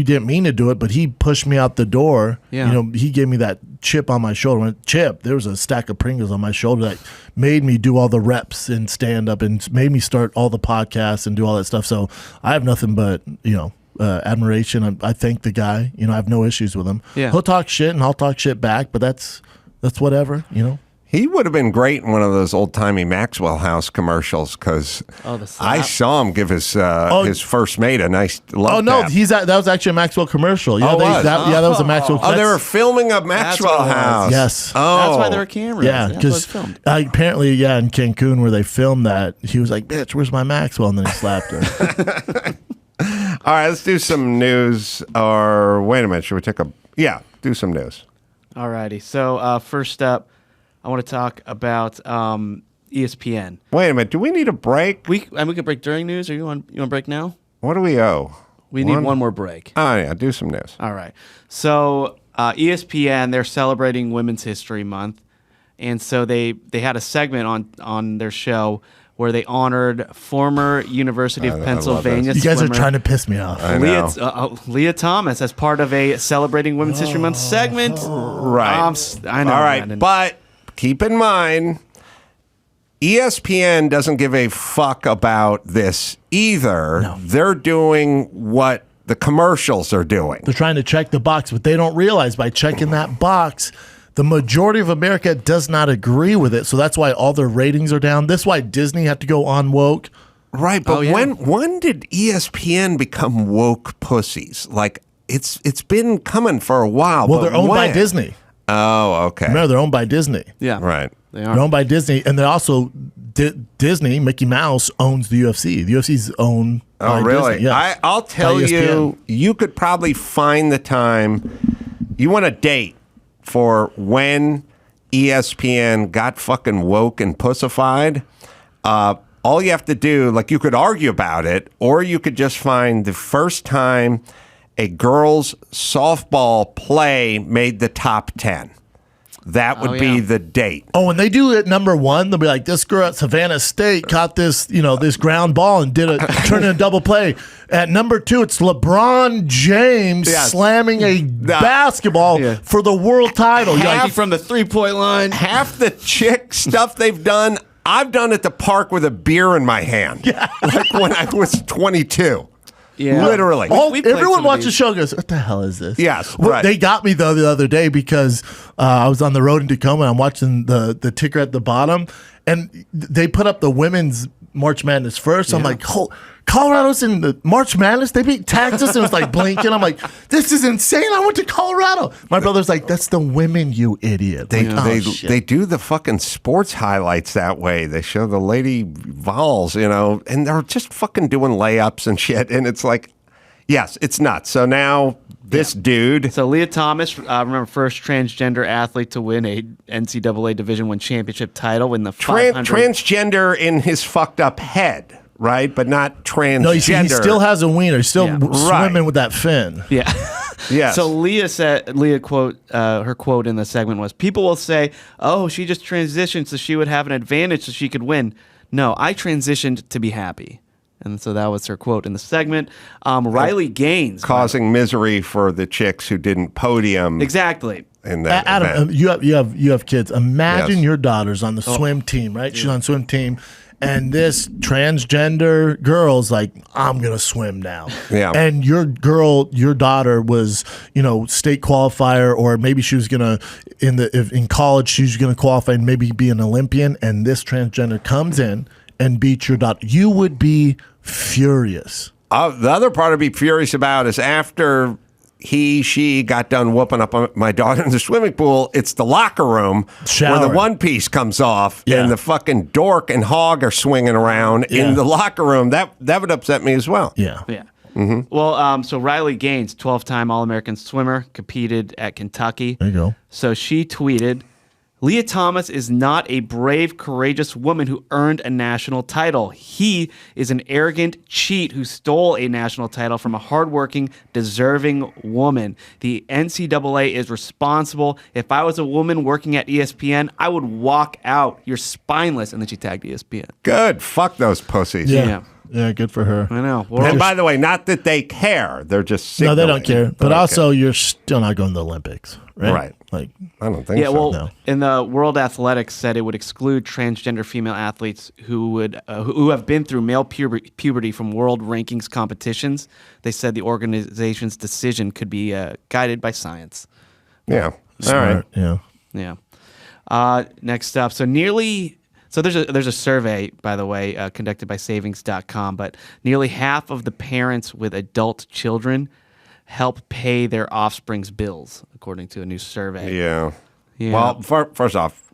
didn't mean to do it, but he pushed me out the door. Yeah. He gave me that chip on my shoulder. There was a stack of Pringles on my shoulder that made me do all the reps and stand up and made me start all the podcasts and do all that stuff. So I have nothing but, admiration. I thank the guy. I have no issues with him. Yeah. He'll talk shit and I'll talk shit back, but that's whatever, He would have been great in one of those old-timey Maxwell House commercials because I saw him give his first mate a nice love tap. That was actually a Maxwell commercial. Yeah, that was a Maxwell. Oh, they were filming a Maxwell House. Yes. Oh, that's why there were cameras. Yeah, because apparently, in Cancun where they filmed that, he was like, "Bitch, where's my Maxwell?" And then he slapped her. All right, let's do some news. Or wait a minute, should we take do some news? All righty. So first up, I want to talk about ESPN. Wait a minute. Do we need a break? We can break during news, or you want to break now? What do we owe? We need one more break. Oh, yeah. Do some news. All right. So ESPN, they're celebrating Women's History Month, and so they had a segment on their show where they honored former University of Pennsylvania You guys swimmer are trying to piss me off. Lia Thomas as part of a celebrating Women's History Month segment. Right. I know. All right, Brandon. but keep in mind, ESPN doesn't give a fuck about this either. No. They're doing what the commercials are doing. They're trying to check the box, but they don't realize by checking that box, the majority of America does not agree with it. So that's why all their ratings are down. That's why Disney had to go on woke. Right, but when did ESPN become woke pussies? Like it's been coming for a while. Well, they're owned by Disney. Oh, okay. Remember, they're owned by Disney. Yeah, right. They're owned by Disney, and they also Disney. Mickey Mouse owns the UFC. The UFC's owned. Oh, by really? Disney. Yes. I'll tell you, you could probably find the time. You want a date for when ESPN got fucking woke and pussified. All you have to do, like, you could argue about it, or you could just find the first time a girls' softball play made the top 10. That would be the date. Oh, when they do it number one, they'll be like, this girl at Savannah State caught this, this ground ball and turned in a double play. At number two, it's LeBron James slamming a basketball for the world title. Half from the 3-point line. Half the chick stuff they've done, I've done at the park with a beer in my hand. Yeah. Like when I was 22. Yeah. Literally. Everyone watches the show and goes, what the hell is this? Yes, right. They got me, though, the other day because I was on the road in Tacoma and I'm watching the ticker at the bottom, and they put up the women's March Madness first. I'm like, Colorado's in the March Madness? They beat Texas? And it was like blinking. I'm like, this is insane. I went to Colorado. My brother's like, that's the women, you idiot. They do the fucking sports highlights that way. They show the lady vols, and they're just fucking doing layups and shit. And it's like, yes, it's nuts. So now this dude. So Lia Thomas, remember, first transgender athlete to win a NCAA Division I championship title in the 500. Transgender in his fucked up head. Right, but not transgender. No, he still has a wiener. He's still swimming with that fin. Yeah. Yes. So Lia quote, her quote in the segment was, "People will say, oh, she just transitioned so she would have an advantage so she could win. No, I transitioned to be happy." And so that was her quote in the segment. Riley Gaines. Causing misery for the chicks who didn't podium. Exactly. In that Adam, you have kids. Imagine your daughter's on the swim team, right? She's on the swim team. And this transgender girl's like, I'm gonna swim now. Yeah. And your daughter was, state qualifier, or maybe she was gonna in college she was gonna qualify and maybe be an Olympian. And this transgender comes in and beats your daughter. You would be furious. The other part I'd be furious about is after she got done whooping up my daughter in the swimming pool, it's the locker room where the one piece comes off and the fucking dork and hog are swinging around in the locker room. That would upset me as well. Yeah. Yeah. Mm-hmm. Well, so Riley Gaines, 12-time All-American swimmer, competed at Kentucky. There you go. So she tweeted, Lia Thomas is not a brave, courageous woman who earned a national title. He is an arrogant cheat who stole a national title from a hardworking, deserving woman. The NCAA is responsible. If I was a woman working at ESPN, I would walk out. You're spineless. And then she tagged ESPN. Good. Fuck those pussies. Yeah, good for her. I know. And by the way, not that they care. They're just signaling. No, they don't care. But also, you're still not going to the Olympics, right? Right. Like, I don't think so. Yeah, well, in the World Athletics said it would exclude transgender female athletes who have been through male puberty from world rankings competitions. They said the organization's decision could be guided by science. Yeah. Smart. All right. Yeah. Next up, So there's a survey, by the way, conducted by savings.com, but nearly half of the parents with adult children help pay their offspring's bills, according to a new survey. Yeah. Well, first off,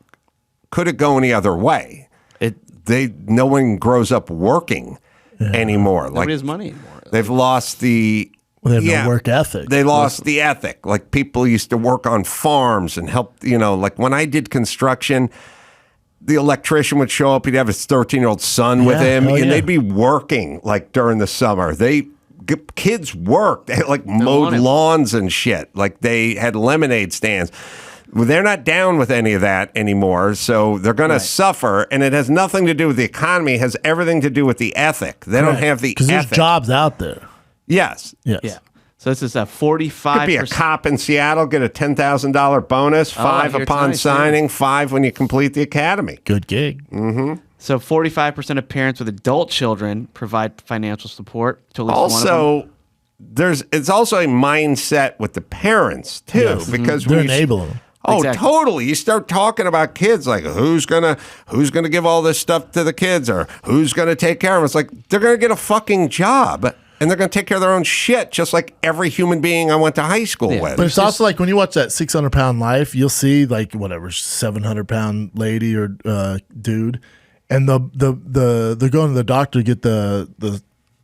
could it go any other way? No one grows up working anymore. Nobody has money anymore. They've lost the... Well, they have no work ethic. They lost the ethic. Like, people used to work on farms and help, like when I did construction... The electrician would show up. He'd have his 13-year-old son with him, and they'd be working like during the summer. They kids worked. They like mowed lawns and shit. Like they had lemonade stands. Well, they're not down with any of that anymore, so they're going to suffer, and it has nothing to do with the economy. It has everything to do with the ethic. They don't have the ethic. Because there's jobs out there. Yes. Yes. Yeah. So this is a 45%. Could be a cop in Seattle, get a $10,000 bonus, $5 upon signing, $5 when you complete the academy. Good gig. Mm-hmm. So 45% of parents with adult children provide financial support to at least also, one of them. It's also a mindset with the parents, too, because they're enabling them. Oh, Exactly. totally. You start talking about kids like who's gonna give all this stuff to the kids or who's gonna take care of them. It's like they're gonna get a fucking job and they're gonna take care of their own shit, just like every human being I went to high school with. But it's also like when you watch that 600-pound Life, you'll see like whatever 700-pound lady or dude, and they're going to the doctor to get the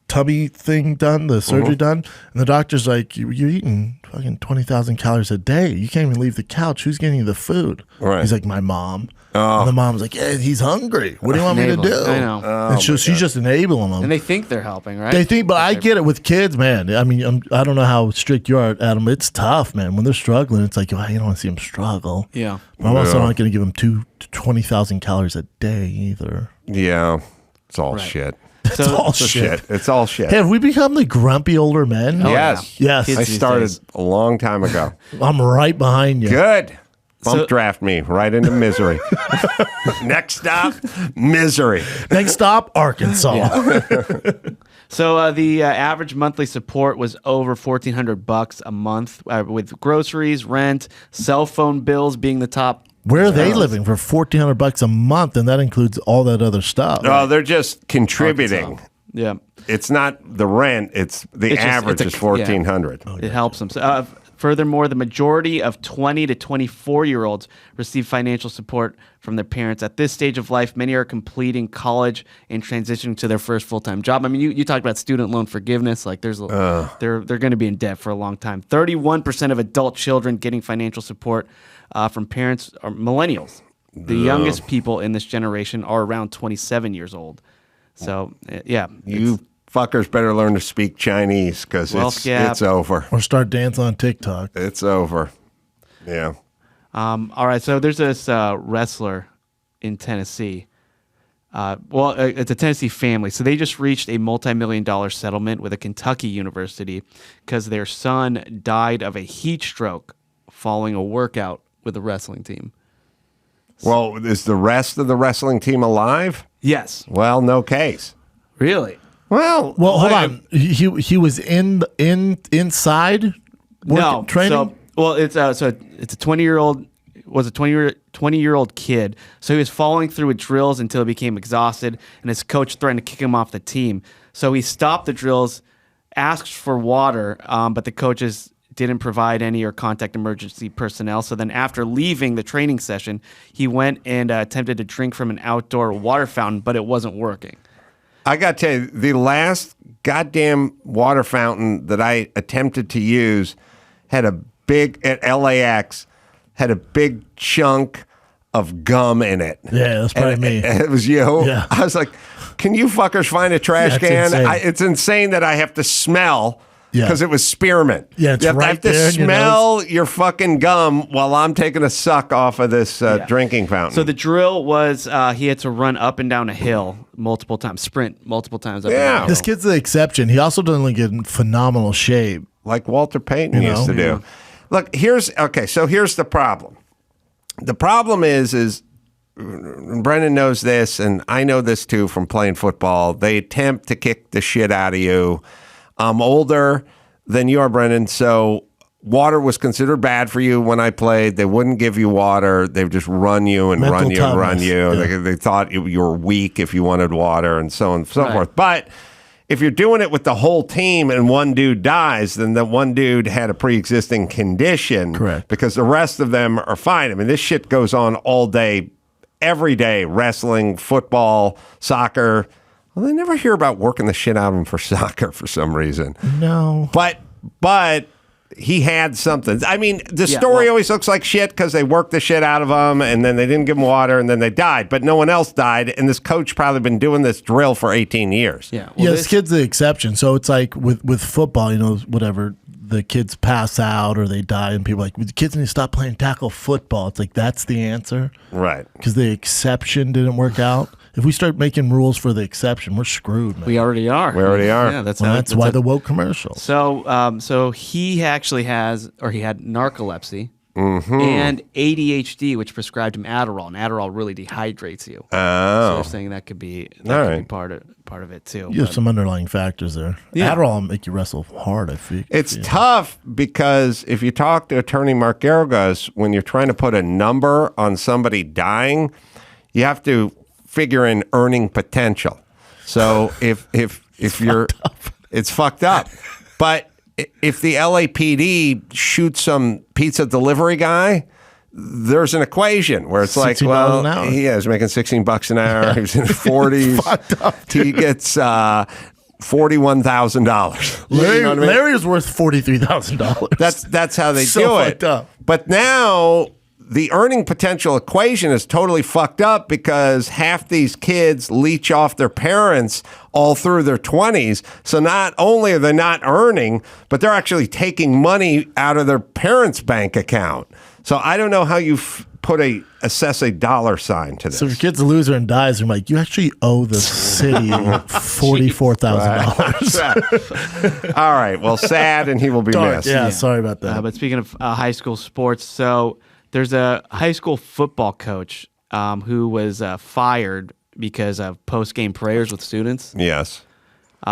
tummy thing done, the surgery done, and the doctor's like, you're eating fucking 20,000 calories a day. You can't even leave the couch. Who's getting you the food? Right. He's like, my mom. And the mom's like, yeah, he's hungry. What do you want me to do? I know. And she's just enabling them. And they think they're helping, right? They think, but I get it with kids, man. I mean, I don't know how strict you are, Adam. It's tough, man. When they're struggling, it's like, well, you don't want to see them struggle. Yeah. But I'm also not going to give them 20,000 calories a day either. Yeah. It's all shit. It's all shit. It's all shit. Hey, have we become the grumpy older men? Yes. Yes. I started a long time ago. I'm right behind you. Good. Bump draft me right into misery. Next stop, misery. Next stop, Arkansas. So the average monthly support was over $1,400 a month, with groceries, rent, cell phone bills being the top. Where are they living for $1,400 a month, and that includes all that other stuff? Oh, they're just contributing. Arkansas. Yeah, it's not the rent; it's the average is $1,400. It helps them. So, furthermore, the majority of 20 to 24-year-olds receive financial support from their parents at this stage of life. Many are completing college and transitioning to their first full-time job. I mean, you talked about student loan forgiveness. Like, they're going to be in debt for a long time. 31% of adult children getting financial support from parents are millennials. The youngest people in this generation are around 27 years old. So, yeah. You fuckers better learn to speak Chinese because it's over. Or start dancing on TikTok. It's over. Yeah. All right. So there's this wrestler in Tennessee. It's a Tennessee family. So they just reached a multi-million-dollar settlement with a Kentucky university because their son died of a heat stroke following a workout with the wrestling team. Well, is the rest of the wrestling team alive? Yes. Well, no case. Really? Well, hold on. He was inside training. It's a 20-year-old was a 20-year-old kid. So he was following through with drills until he became exhausted, and his coach threatened to kick him off the team. So he stopped the drills, asked for water, but the coaches didn't provide any or contact emergency personnel. So then after leaving the training session, he went and attempted to drink from an outdoor water fountain, but it wasn't working. I got to tell you, the last goddamn water fountain that I attempted to use had a big, at LAX, had a big chunk of gum in it. Yeah, that's probably me. It was you. Yeah. I was like, can you fuckers find a trash can? Insane. It's insane that I have to smell because it was spearmint. Yeah, it's you have right to there. smell your fucking gum while I'm taking a suck off of this drinking fountain. So the drill was he had to run up and down a hill multiple times, sprint multiple times up and down. This kid's the exception. He also doesn't get in phenomenal shape. Like Walter Payton used to do. Look, here's the problem. The problem is Brendan knows this, and I know this too from playing football. They attempt to kick the shit out of you. I'm older than you are, Brendan, so water was considered bad for you when I played. They wouldn't give you water. They would just run you and Mental run you and run toughness. you. Yeah. They thought you were weak if you wanted water and so on and so forth. But if you're doing it with the whole team and one dude dies, then the one dude had a pre-existing condition. Correct. Because the rest of them are fine. I mean, this shit goes on all day, every day. Wrestling, football, soccer. Well, they never hear about working the shit out of them for soccer for some reason. No. But he had something. I mean, the story always looks like shit because they worked the shit out of him, and then they didn't give him water, and then they died. But no one else died, and this coach probably been doing this drill for 18 years. Yeah, this kid's the exception. So it's like with football, whatever, the kids pass out or they die, and people are like, the kids need to stop playing tackle football. It's like, that's the answer. Right. Because the exception didn't work out. If we start making rules for the exception, we're screwed, man. We already are. Yeah, that's why the woke commercial. So he actually he had narcolepsy and ADHD, which prescribed him Adderall, and Adderall really dehydrates you. Oh. So they're saying that could be part of it too. You have some underlying factors there. Yeah. Adderall will make you wrestle hard, I think. It's tough because if you talk to attorney Mark Garagos, when you're trying to put a number on somebody dying, you have to figure in earning potential. So if you're, it's fucked up. But if the LAPD shoots some pizza delivery guy, there's an equation where it's like, well, an hour. he is making $16 an hour. He's in his 40s. He gets $41,000. Larry is worth $43,000. That's how they So do it. fucked up. But now the earning potential equation is totally fucked up because half these kids leech off their parents all through their 20s. So not only are they not earning, but they're actually taking money out of their parents' bank account. So I don't know how you assess a dollar sign to this. So if your kid's a loser and dies, they're like, you actually owe the city $44,000. All right. Well, sad, and he will be missed. Yeah, sorry about that. But speaking of high school sports, so there's a high school football coach who was fired because of post-game prayers with students. Yes.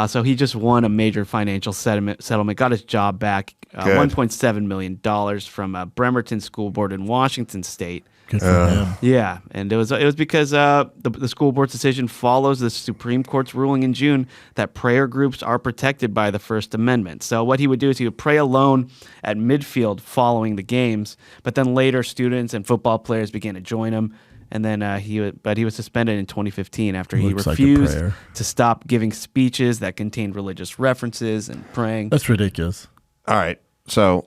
So he just won a major financial settlement, got his job back, $1.7 million from Bremerton School Board in Washington State. Good for him. Yeah, and it was because the school board's decision follows the Supreme Court's ruling in June that prayer groups are protected by the First Amendment. So what he would do is he would pray alone at midfield following the games, but then later students and football players began to join him. And then he was suspended in 2015 after he refused to stop giving speeches that contained religious references and praying. That's ridiculous. All right. So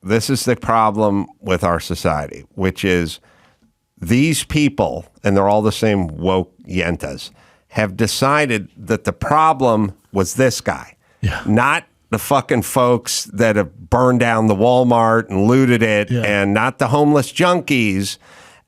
this is the problem with our society, which is these people, and they're all the same woke yentas, have decided that the problem was this guy, not the fucking folks that have burned down the Walmart and looted it, and not the homeless junkies,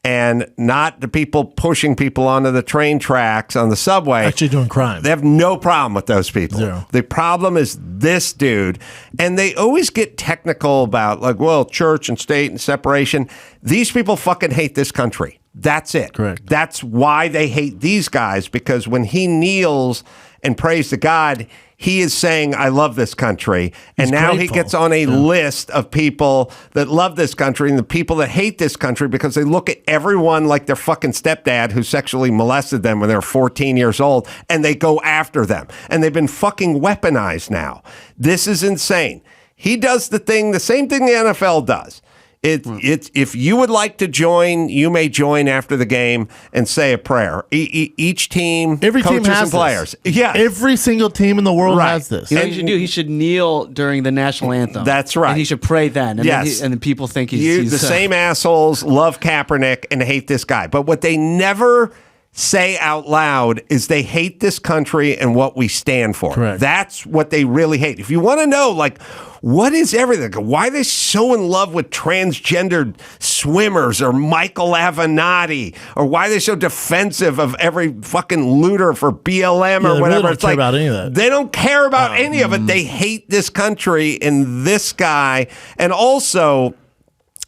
and not the people pushing people onto the train tracks on the subway. Actually doing crime. They have no problem with those people. Zero. The problem is this dude. And they always get technical about, like, well, church and state and separation. These people fucking hate this country. That's it. Correct. That's why they hate these guys, because when he kneels and prays to God, he is saying, I love this country. And now grateful. he gets on a list of people that love this country and the people that hate this country because they look at everyone like their fucking stepdad who sexually molested them when they were 14 years old, and they go after them. And they've been fucking weaponized now. This is insane. He does the same thing the NFL does. It's if you would like to join, you may join after the game and say a prayer. Each team, every coaches team has and players. This. Yeah, every single team in the world has this. You know what he should do? He should kneel during the national anthem. That's right. And he should pray then. And yes. Then people think he's the same assholes love Kaepernick and hate this guy. But what they never say out loud is they hate this country and what we stand for. Correct. That's what they really hate. If you want to know, like, what is everything? Why are they so in love with transgendered swimmers or Michael Avenatti? Or why are they so defensive of every fucking looter for BLM or they whatever? Really don't it's care like, about any of that. They don't care about any of it. They hate this country and this guy. And also,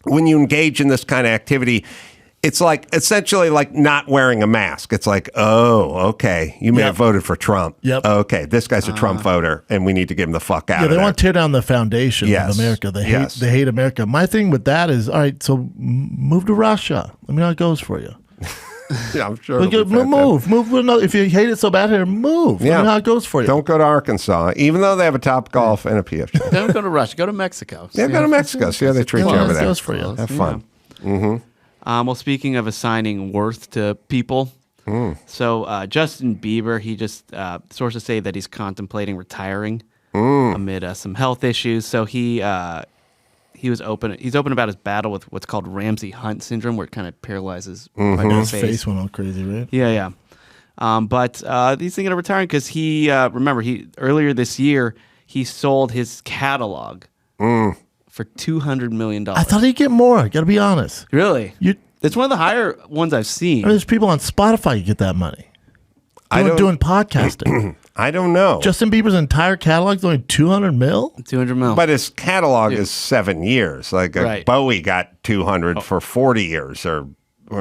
when you engage in this kind of activity, it's like essentially like not wearing a mask. It's like, oh, okay, you may have voted for Trump. Yep. Okay, this guy's a Trump voter, and we need to get him the fuck out. Yeah, of they there. want to tear down the foundation of America. They hate America. My thing with that is, all right, so move to Russia. Let me know how it goes for you. Yeah, I'm sure. Move. If you hate it so bad here, move. Let me know how it goes for you. Don't go to Arkansas, even though they have a Top Golf and a PFG. Don't go to Russia. Go to Mexico. Yeah, go to Mexico. See how they treat you over there. Goes for you. Have fun. Mm-hmm. Well, speaking of assigning worth to people, so Justin Bieber, he just sources say that he's contemplating retiring amid some health issues. So he He's open about his battle with what's called Ramsey-Hunt syndrome, where it kind of paralyzes his face went all crazy, right? Yeah. But he's thinking of retiring because earlier this year he sold his catalog for $200 million. I thought he'd get more. Got to be honest. Really? It's one of the higher ones I've seen. There's people on Spotify who get that money. Doing podcasting. I don't know. Justin Bieber's entire catalog is only $200 million? $200 million. But his catalog is 7 years. Like Bowie got 200 for 40 years. Or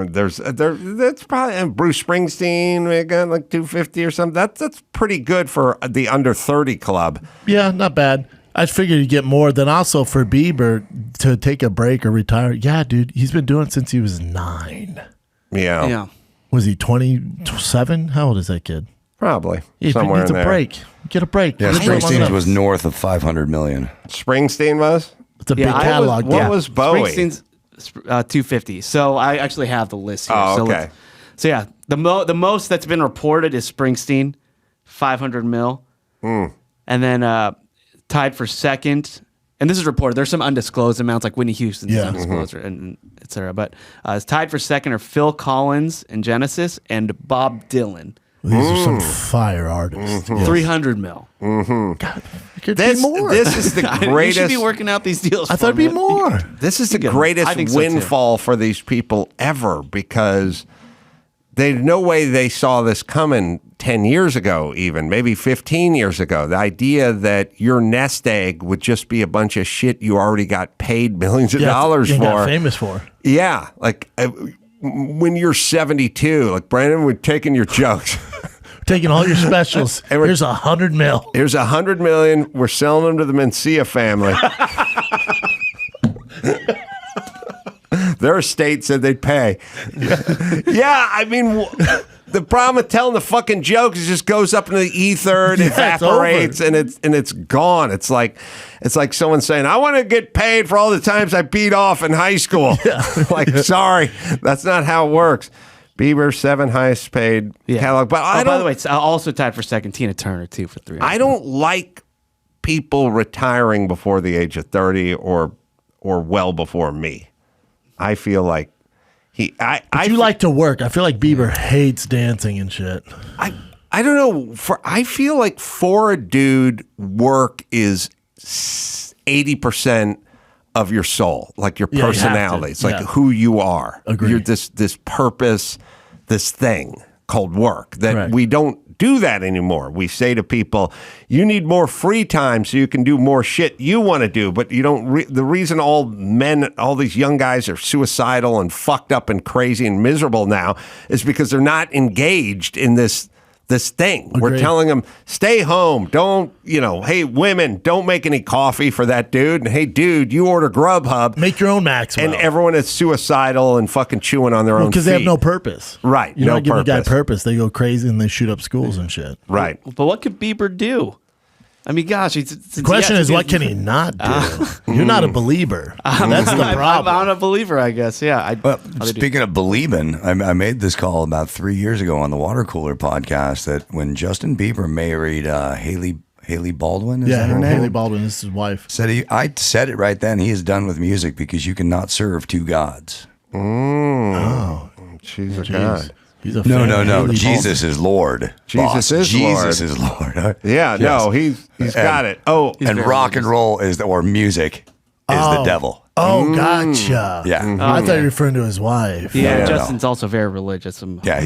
that's probably, and Bruce Springsteen got like 250 or something. That's pretty good for the under 30 club. Yeah, not bad. I figured you'd get more than also for Bieber to take a break or retire. Yeah, dude, he's been doing it since he was 9. Yeah. Was he 27? How old is that kid? Probably. Yeah, somewhere needs in a there. break. Get a break. Yeah, Springsteen's was north of $500 million. Springsteen was? It's a big catalog. What was Bowie? Springsteen's 250. So I actually have the list here. Oh, okay. So yeah, the most that's been reported is Springsteen, $500 million. And then tied for second, and this is reported. There's some undisclosed amounts, like Whitney Houston's undisclosed, and et cetera. But it's tied for second are Phil Collins and Genesis and Bob Dylan. These are some fire artists. $300 million. God, it could be more. This is the greatest. You should be working out these deals. I thought it'd be more. This is the greatest windfall for these people ever, because there's no way they saw this coming 10 years ago, even maybe 15 years ago. The idea that your nest egg would just be a bunch of shit you already got paid millions of dollars for. Got famous for. Yeah, like when you're 72, like Brandon, we're taking your jokes. Taking all your specials. Here's $100 million. Here's $100 million. We're selling them to the Mencia family. Their estate said they'd pay. Yeah, I mean, the problem with telling the fucking jokes is it just goes up into the ether and evaporates and it's gone. It's like someone saying, "I want to get paid for all the times I beat off in high school." Like, sorry, that's not how it works. Bieber, 7 highest paid catalog. But by the way, it's also tied for second. Tina Turner too for 300. I don't like people retiring before the age of 30 or well before me. I feel like I like to work. I feel like Bieber hates dancing and shit. I don't know. I feel like for a dude, work is 80% of your soul, like your personality. It's like who you are. Agreed. You're this purpose, this thing called work that we don't do that anymore. We say to people, you need more free time so you can do more shit you want to do, but you don't. The reason all these young guys are suicidal and fucked up and crazy and miserable now is because they're not engaged in this thing. Agreed. We're telling them, stay home. Don't, hey, women, don't make any coffee for that dude. And hey, dude, you order Grubhub. Make your own Maxwell. And everyone is suicidal and fucking chewing on their own feet. Because they have no purpose. Right. You're not giving a guy purpose. They go crazy and they shoot up schools and shit. Right. But what could Bieber do? I mean, gosh. The question is, what can he not do? You're not a believer. That's the problem. I'm a believer, I guess. Yeah. Speaking of believing, I made this call about 3 years ago on the Water Cooler podcast that when Justin Bieber married Haley Baldwin, is that her name? Haley Baldwin is his wife. I said it right then. He is done with music because you cannot serve two gods. Oh, she's a god. No. Jesus is Lord. Jesus is Lord. Yeah, yes. No, he's got it. Oh, and rock and roll or music is the devil. Oh, gotcha. Yeah. I thought you were referring to his wife. Yeah, Justin's also very religious. Yeah,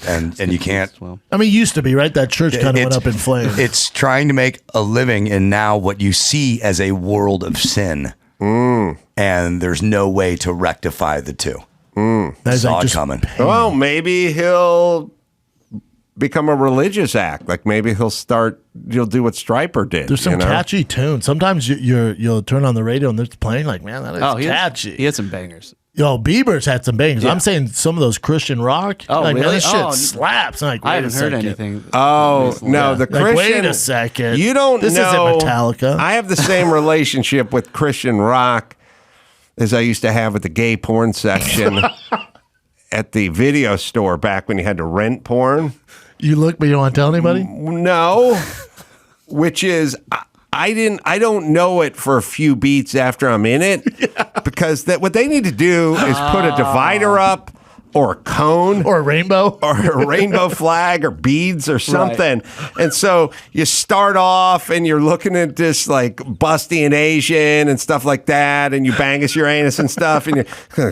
and you can't. I mean, used to be, right? That church kind of went up in flames. It's trying to make a living in now what you see as a world of sin. And there's no way to rectify the two. Saw it coming. Well, maybe he'll become a religious act. Like maybe he'll do what Stryper did. There's some catchy tunes. Sometimes you'll turn on the radio and they're playing like, man, that is catchy. He had some bangers. Yo, Bieber's had some bangers. Yeah. I'm saying some of those Christian rock. Oh, like, really? Man, this shit slaps. I'm like, I haven't heard anything. Oh, no, the Christian. Wait a second. You don't this know. This isn't Metallica. I have the same relationship with Christian rock as I used to have with the gay porn section at the video store back when you had to rent porn. You look, but you don't want to tell anybody? No. Which is, I don't know it for a few beats after I'm in it because what they need to do is put a divider up or a cone or a rainbow flag or beads or something. Right. And so you start off and you're looking at this like busty and Asian and stuff like that. And you Bangus Uranus and stuff. And you're,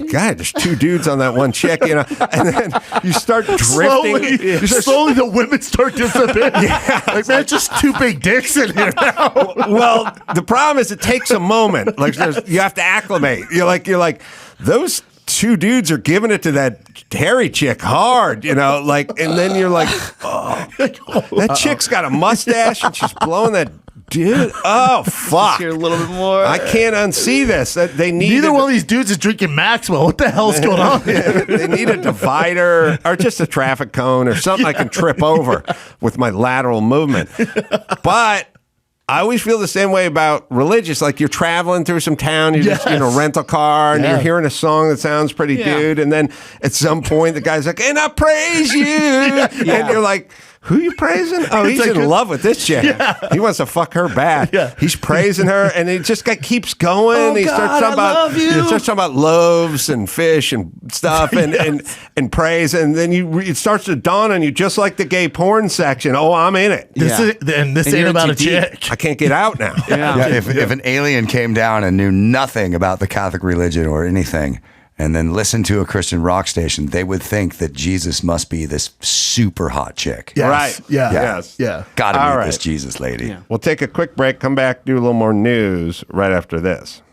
God, there's 2 dudes on that one chick, you know, and then you start drifting. Slowly the women start disappearing. Yeah. Like, man, it's just 2 big dicks in here now. Well, the problem is it takes a moment. Like you have to acclimate. You're like, those 2 dudes are giving it to that hairy chick hard, you know, like, and then you're like, oh, that chick's got a mustache and she's blowing that dude. Oh, fuck. Here a little bit more. I can't unsee this. They need Neither one of these dudes is drinking Maxwell. What the hell's going on? They need a divider or just a traffic cone or something I can trip over with my lateral movement. But I always feel the same way about religious. Like you're traveling through some town, you just rent a car, and you're hearing a song that sounds pretty dude, and then at some point the guy's like, "And I praise you," and you're like, "Who you praising? Oh, he's like in love with this chick. He wants to fuck her bad. He's praising her, and it just keeps going. Oh, he starts talking about loaves and fish and stuff, and praise, and then it starts to dawn on you, just like the gay porn section. Oh, I'm in it. This ain't about a chick. I can't get out now. If an alien came down and knew nothing about the Catholic religion or anything, and then listened to a Christian rock station, they would think that Jesus must be this super hot chick. Yes. Right. Yeah. Yes. Yeah. Gotta meet this Jesus lady. Yeah. We'll take a quick break, come back, do a little more news right after this.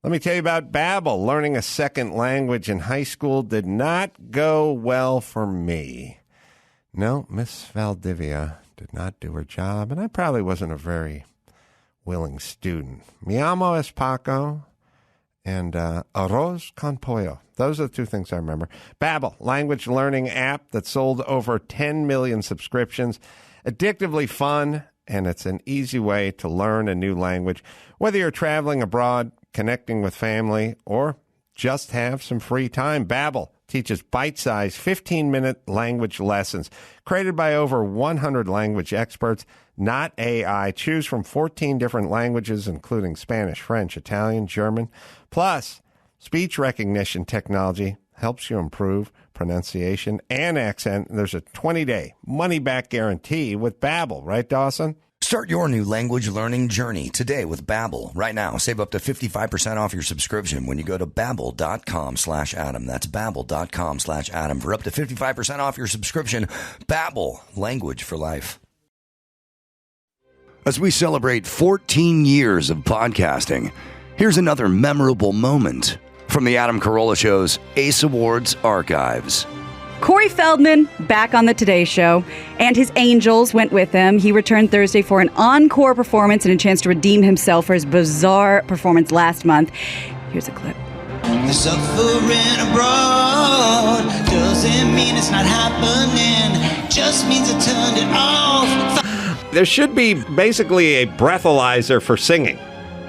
Let me tell you about Babbel. Learning a second language in high school did not go well for me. No, Miss Valdivia did not do her job, and I probably wasn't a very willing student. Mi amo es Paco and arroz con pollo. Those are the 2 things I remember. Babbel, language learning app that sold over 10 million subscriptions. Addictively fun, and it's an easy way to learn a new language. Whether you're traveling abroad, connecting with family, or just have some free time, Babbel teaches bite-sized 15-minute language lessons created by over 100 language experts, not AI. Choose from 14 different languages, including Spanish, French, Italian, German. Plus, speech recognition technology helps you improve pronunciation and accent. There's a 20-day money-back guarantee with Babbel. Right, Dawson? Start your new language learning journey today with Babbel. Right now, save up to 55% off your subscription when you go to babbel.com/Adam. That's babbel.com/Adam for up to 55% off your subscription. Babbel, language for life. As we celebrate 14 years of podcasting, here's another memorable moment from the Adam Carolla Show's Ace Awards archives. Corey Feldman, back on the Today Show, and his angels went with him. He returned Thursday for an encore performance and a chance to redeem himself for his bizarre performance last month. Here's a clip. Suffering abroad doesn't mean it's not happening, just means I turned it off. There should be basically a breathalyzer for singing.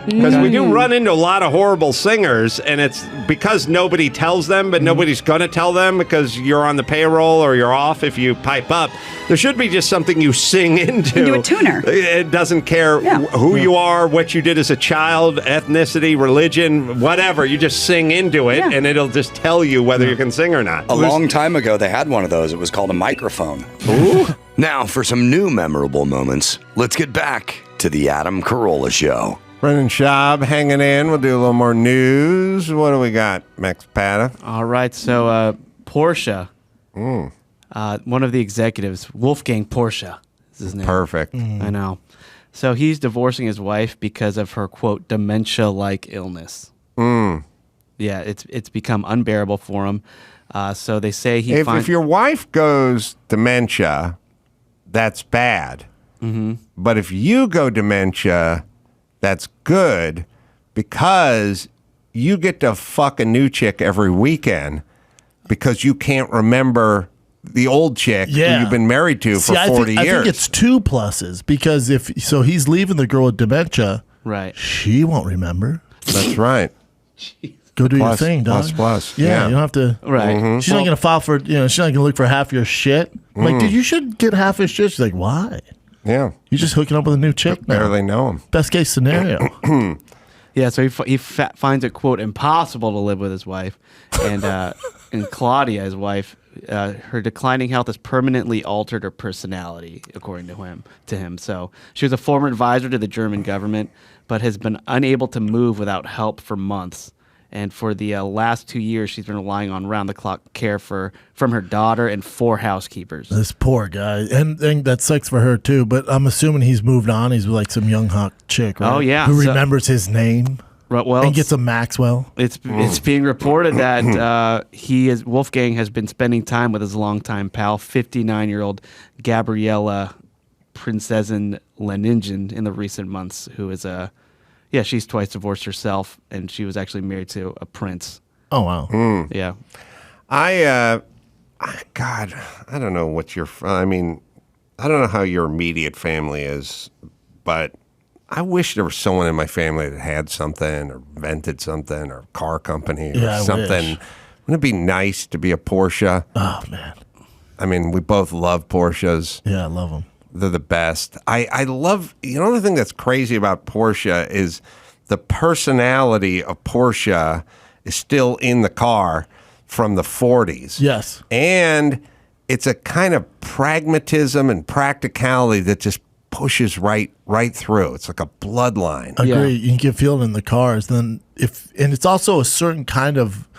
Because we do run into a lot of horrible singers, and it's because nobody tells them, but nobody's going to tell them because you're on the payroll or you're off if you pipe up. There should be just something you sing into. You do a tuner. It doesn't care who you are, what you did as a child, ethnicity, religion, whatever. You just sing into it, and it'll just tell you whether you can sing or not. A long time ago, they had one of those. It was called a microphone. Ooh. Now, for some new memorable moments, let's get back to the Adam Carolla Show. Brendan Schaub hanging in. We'll do a little more news. What do we got, Max Pata? All right, so Porsche, one of the executives, Wolfgang Porsche is his name. Perfect. I know. So he's divorcing his wife because of her, quote, dementia-like illness. Yeah, it's become unbearable for him. So they say if your wife goes dementia, that's bad. But if you go dementia, that's good because you get to fuck a new chick every weekend because you can't remember the old chick who you've been married to for 40 years. I think it's 2 pluses because he's leaving the girl with dementia. Right. She won't remember. That's right. Go do your thing, dog. Plus. Yeah, you don't have to. Right. She's not going to file for, she's not going to look for half your shit. I'm like, dude, you should get half his shit. She's like, why? Yeah. You're just hooking up with a new chick now. Barely know him. Best case scenario. Yeah, so he finds it, quote, impossible to live with his wife. And Claudia, his wife, her declining health has permanently altered her personality, according to him. So she was a former advisor to the German government, but has been unable to move without help for months. And for the last 2 years, she's been relying on round-the-clock care from her daughter and 4 housekeepers. This poor guy. And that sucks for her, too. But I'm assuming he's moved on. He's with like some young hot chick, right? Oh, yeah. Who remembers his name and gets a Maxwell. It's being reported that Wolfgang has been spending time with his longtime pal, 59-year-old Gabriella Prinzessin Leningen in the recent months, who is she's twice divorced herself, and she was actually married to a prince. Oh, wow. Yeah. God, I don't know what I don't know how your immediate family is, but I wish there was someone in my family that had something or invented something or a car company or something. Wouldn't it be nice to be a Porsche? Oh, man. I mean, we both love Porsches. Yeah, I love them. They're the best. I love, the thing that's crazy about Porsche is the personality of Porsche is still in the car from the 40s. Yes. And it's a kind of pragmatism and practicality that just pushes right through. It's like a bloodline. Agree. Yeah. You can feel it in the cars. And it's also a certain kind of,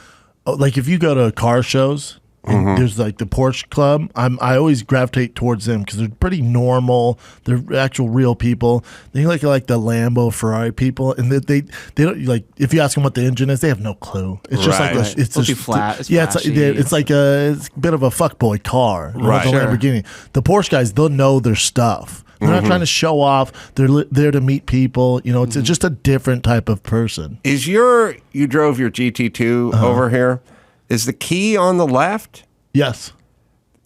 like if you go to car shows, and there's like the Porsche Club. I always gravitate towards them because they're pretty normal. They're actual real people. They like the Lambo, Ferrari people, and they don't like. If you ask them what the engine is, they have no clue. It's just like it's just flat. It's it's like a bit of a fuckboy car, right? The Lamborghini. The Porsche guys, they'll know their stuff. They're not trying to show off. They're there to meet people. It's just a different type of person. You drove your GT2 over here? Is the key on the left? Yes.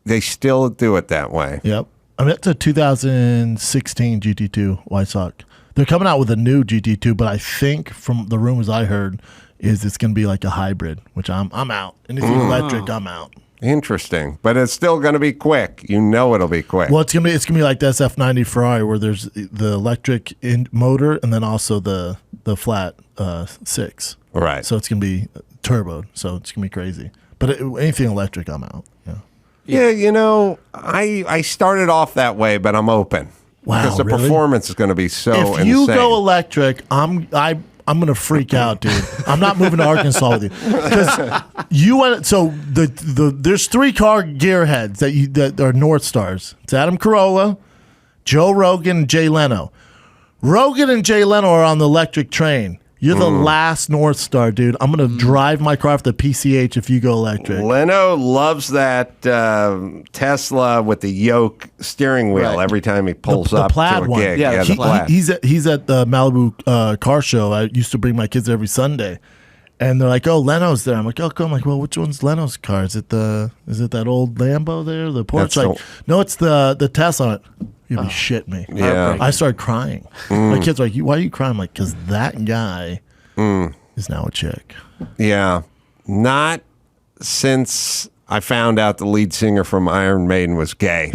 They still do it that way. Yep. I mean, it's a 2016 GT2 White Sox. They're coming out with a new GT2, but I think from the rumors I heard is it's going to be like a hybrid, which I'm out. Anything electric, I'm out. Interesting, but it's still going to be quick. It'll be quick. Well, it's gonna be like the SF90 Ferrari, where there's the electric motor and then also the flat 6. Right. So it's gonna be turbo. So it's gonna be crazy. But anything electric, I'm out. Yeah. I started off that way, but I'm open. Wow, because the performance is going to be so insane. If you go electric, I'm going to freak out, dude. I'm not moving to Arkansas with you because you went. So there's 3 car gearheads that are North Stars. It's Adam Carolla, Joe Rogan, and Jay Leno. Rogan and Jay Leno are on the electric train. You're the last North Star, dude. I'm going to drive my car off the PCH if you go electric. Leno loves that Tesla with the yoke steering wheel every time he pulls up plaid to a gig. Yeah, the plaid. He's at the Malibu car show. I used to bring my kids every Sunday. And they're like, "Oh, Leno's there." I'm like, "Oh, cool." I'm like, "Well, which one's Leno's car? Is it that old Lambo there? The Porsche?" No, it's the Tesla. You'll be shit me. Yeah. I started crying. My kids are like, "Why are you crying?" I'm like, "Because that guy is now a chick." Yeah. Not since I found out the lead singer from Iron Maiden was gay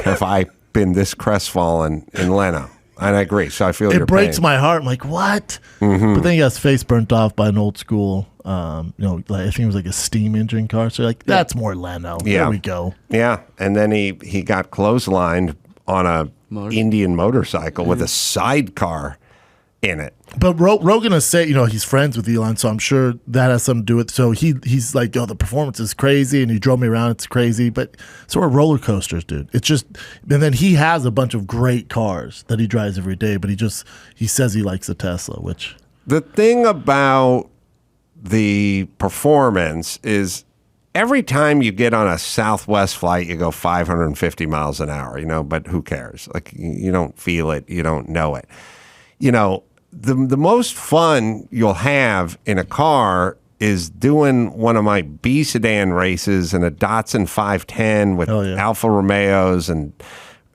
have I been this crestfallen in Leno. And I agree. So I feel your pain. It breaks pain. my heart. I'm like, what? But then he got his face burnt off by an old school, like I think it was like a steam engine car. So like, that's more Leno. Yeah. There we go. Yeah. And then he got clotheslined on a Indian motorcycle with a sidecar in it. But Rogan has said, he's friends with Elon, so I'm sure that has something to do with it. So he's like, the performance is crazy, and he drove me around, it's crazy. But so are roller coasters, dude. It's just, and then he has a bunch of great cars that he drives every day, but he says he likes the Tesla, which... The thing about the performance is every time you get on a Southwest flight, you go 550 miles an hour, but who cares? Like, you don't feel it, you don't know it. The most fun you'll have in a car is doing one of my B sedan races in a Datsun 510 with Alfa Romeos and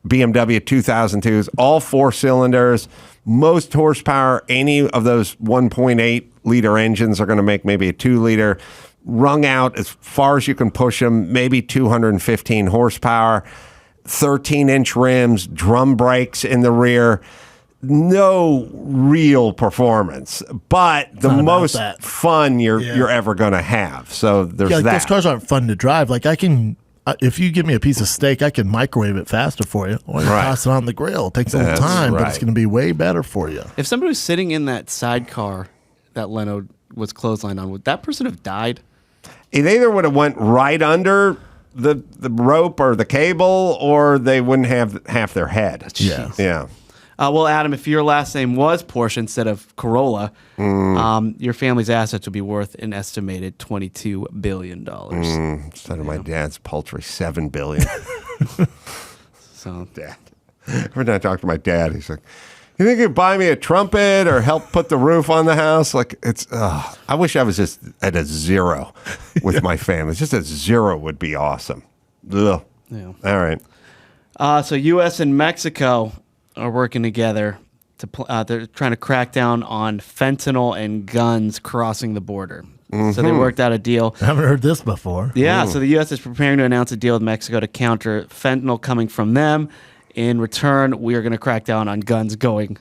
BMW 2002s, all 4 cylinders, most horsepower. Any of those 1.8 liter engines are going to make maybe a 2 liter, wrung out as far as you can push them, maybe 215 horsepower. 13-inch rims, drum brakes in the rear. No real performance, but the most fun you're ever going to have. So there's that. Those cars aren't fun to drive. Like I can, if you give me a piece of steak, I can microwave it faster for you, or you toss it on the grill. It takes a little time, but it's going to be way better for you. If somebody was sitting in that sidecar that Leno was clotheslined on, would that person have died? It either would have went right under the rope or the cable, or they wouldn't have half their head. Yeah. Well, Adam, if your last name was Porsche instead of Carolla, your family's assets would be worth an estimated $22 billion. Instead of my dad's paltry $7 billion. So, Dad. Every time I talk to my dad, he's like, "You think you'd buy me a trumpet or help put the roof on the house?" Like, it's. I wish I was just at a zero with my family. Just a zero would be awesome. Ugh. Yeah. All right. So U.S. and Mexico are working together to they're trying to crack down on fentanyl and guns crossing the border. So they worked out a deal. I haven't heard this before. Yeah, so the U.S. is preparing to announce a deal with Mexico to counter fentanyl coming from them. In return, we are going to crack down on guns going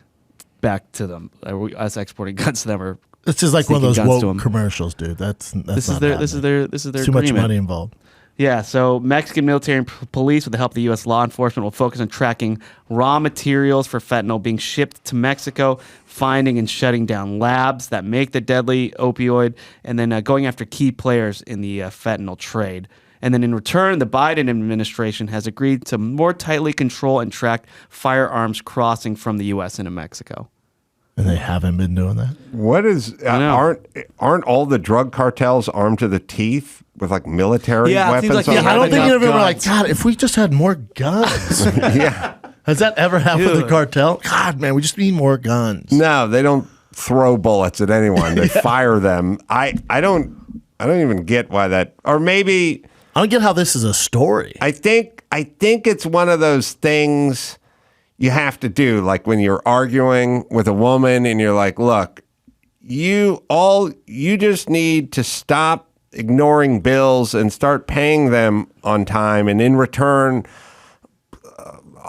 back to them. Us exporting guns to them, or it's just like one of those woke commercials, dude. This is their too much money involved. Yeah, so Mexican military and police, with the help of the U.S. law enforcement, will focus on tracking raw materials for fentanyl being shipped to Mexico, finding and shutting down labs that make the deadly opioid, and then going after key players in the fentanyl trade. And then in return, the Biden administration has agreed to more tightly control and track firearms crossing from the U.S. into Mexico. And they haven't been doing that? What is aren't all the drug cartels armed to the teeth with like military weapons? Like I don't think anyone like, God, if we just had more guns. Yeah. Has that ever happened with the cartel? God, man, we just need more guns. No, they don't throw bullets at anyone. They fire them. I don't even get why that, or maybe I don't get how this is a story. I think it's one of those things you have to do, like when you're arguing with a woman and you're like, look, you just need to stop ignoring bills and start paying them on time, and in return,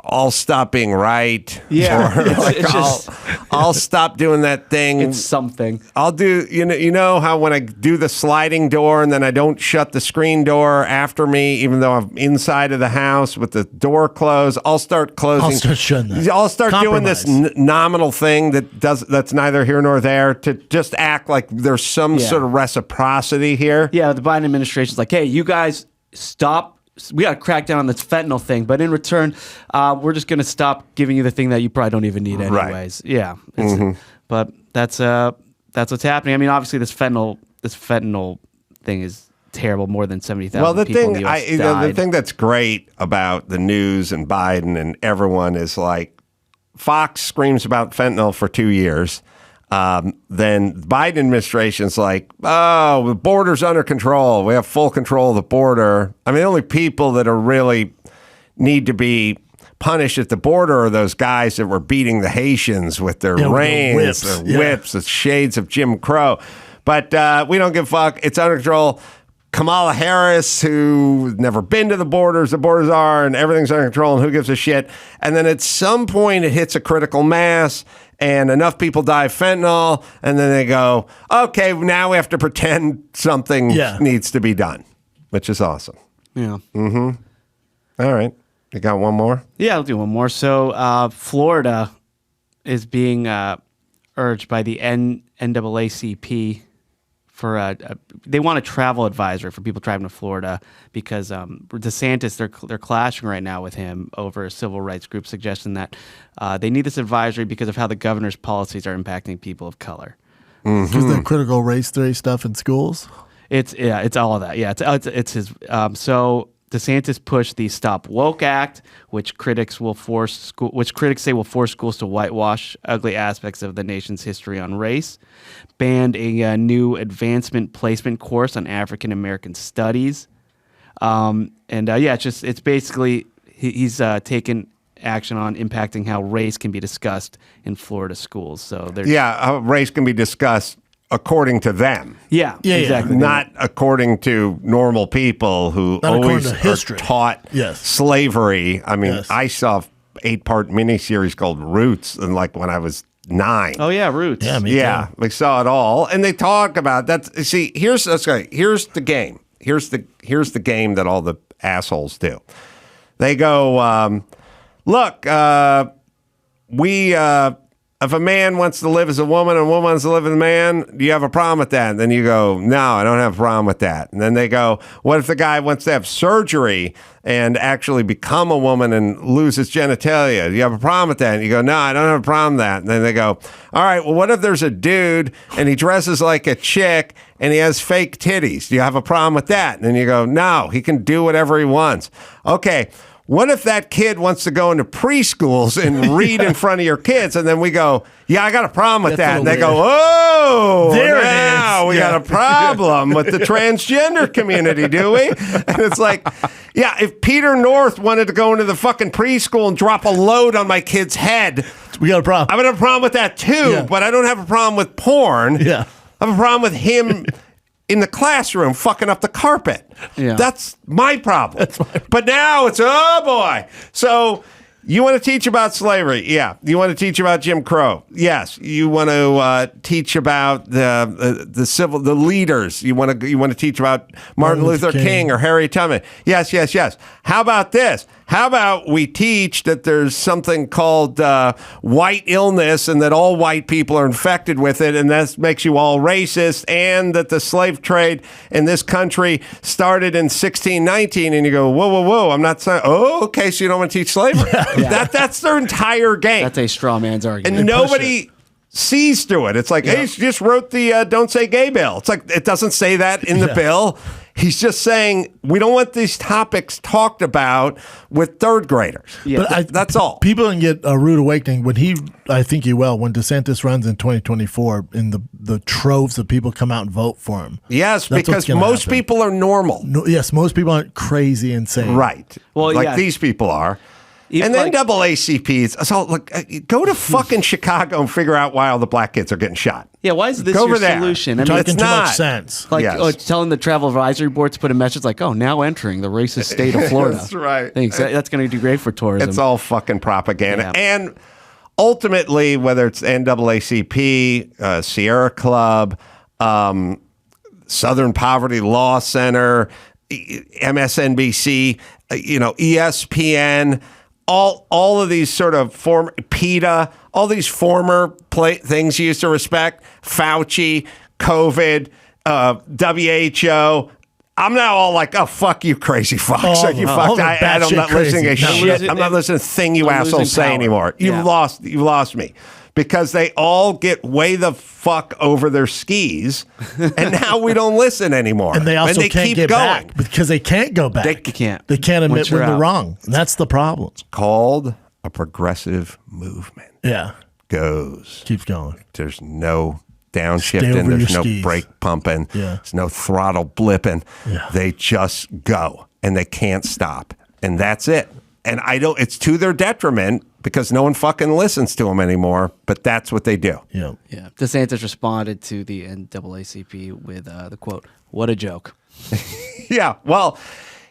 I'll stop being right. Yeah, or I'll stop doing that thing. It's something. I'll do. You know how when I do the sliding door and then I don't shut the screen door after me, even though I'm inside of the house with the door closed. I'll start closing. I'll start shutting that. I'll start doing this nominal thing that's neither here nor there to just act like there's some sort of reciprocity here. Yeah, the Biden administration's like, hey, you guys stop. We got to crack down on this fentanyl thing, but in return, we're just going to stop giving you the thing that you probably don't even need anyways. Right. Yeah, but that's what's happening. I mean, obviously, this fentanyl thing is terrible. More than 70,000 people in the U.S. died. The thing that's great about the news and Biden and everyone is like Fox screams about fentanyl for 2 years. Then the Biden administration's like, oh, the border's under control. We have full control of the border. I mean, the only people that are really need to be punished at the border are those guys that were beating the Haitians with their reins, their whips, the shades of Jim Crow. But we don't give a fuck. It's under control. Kamala Harris, who's never been to the borders are, and everything's under control, and who gives a shit? And then at some point, it hits a critical mass, and enough people die of fentanyl, and then they go, okay, now we have to pretend something needs to be done, which is awesome. Yeah. All right. You got one more? Yeah, I'll do one more. So Florida is being urged by the NAACP for they want a travel advisory for people traveling to Florida because DeSantis, they're clashing right now with him over a civil rights group suggesting that they need this advisory because of how the governor's policies are impacting people of color. Because the critical race theory stuff in schools? It's all of that. Yeah, it's his. So DeSantis pushed the Stop Woke Act, which critics say will force schools to whitewash ugly aspects of the nation's history on race, banned a new advancement placement course on African American studies, it's basically he's taken action on impacting how race can be discussed in Florida schools. So how race can be discussed according to them. Yeah, exactly. Not according to normal people who always are taught slavery. I mean, I saw an 8-part miniseries called Roots, and like when I was 9. Oh yeah, Roots. Yeah, me too. We saw it all, and they talk about that. See, here's the game. Here's the game that all the assholes do. They go, look, if a man wants to live as a woman and a woman wants to live as a man, do you have a problem with that? And then you go, no, I don't have a problem with that. And then they go, what if the guy wants to have surgery and actually become a woman and lose his genitalia? Do you have a problem with that? And you go, no, I don't have a problem with that. And then they go, all right, well, what if there's a dude and he dresses like a chick and he has fake titties? Do you have a problem with that? And then you go, no, he can do whatever he wants. Okay. What if that kid wants to go into preschools and read in front of your kids? And then we go, yeah, I got a problem with that. And they go, oh, there now we got a problem with the transgender community, do we? And it's like, yeah, if Peter North wanted to go into the fucking preschool and drop a load on my kid's head, we got a problem. I would have a problem with that too, but I don't have a problem with porn. Yeah. I have a problem with him in the classroom fucking up the carpet. Yeah. That's my problem. But now it's, oh boy. So you want to teach about slavery? Yeah. You want to teach about Jim Crow? Yes. You want to teach about the leaders? You want to teach about Martin Luther King or Harriet Tubman? Yes, yes, yes. How about this? How about we teach that there's something called white illness and that all white people are infected with it, and that makes you all racist, and that the slave trade in this country started in 1619, and you go, whoa, whoa, whoa, I'm not saying, oh, okay, so you don't want to teach slavery. That's their entire game. That's a straw man's argument. And nobody sees through it. It's like, hey, she just wrote the Don't Say Gay bill. It's like, it doesn't say that in the bill. He's just saying we don't want these topics talked about with third graders. Yeah. But that's all. People can get a rude awakening when I think he will, when DeSantis runs in 2024 and the troves of people come out and vote for him. Yes, because most people are normal. No, yes, most people aren't crazy insane. Right. Well, like these people are. And then NAACPs. So look, go to fucking Chicago and figure out why all the black kids are getting shot. Yeah, why is this your solution? I mean, it's not much sense. Like telling the travel advisory board to put a message like, "Oh, now entering the racist state of Florida." That's right. Thanks. That's going to do great for tourism. It's all fucking propaganda. Yeah. And ultimately, whether it's NAACP, Sierra Club, Southern Poverty Law Center, MSNBC, ESPN. All of these sort of PETA, all these former things you used to respect, Fauci, COVID, WHO. I'm now all like, oh, fuck you, crazy fucks. I'm not listening to shit. I'm not listening to a thing you assholes say anymore. You've lost me. Because they all get way the fuck over their skis, and now we don't listen anymore. And they also can't get back because they can't go back. They can't. They can't admit when they're wrong. And that's the problem. It's called a progressive movement. Yeah. Keeps going. There's no downshifting. There's no brake pumping. Yeah. There's no throttle blipping. Yeah. They just go, and they can't stop. And that's it. And it's to their detriment because no one fucking listens to them anymore, but that's what they do. Yeah. DeSantis responded to the NAACP with the quote, "What a joke." Yeah, well,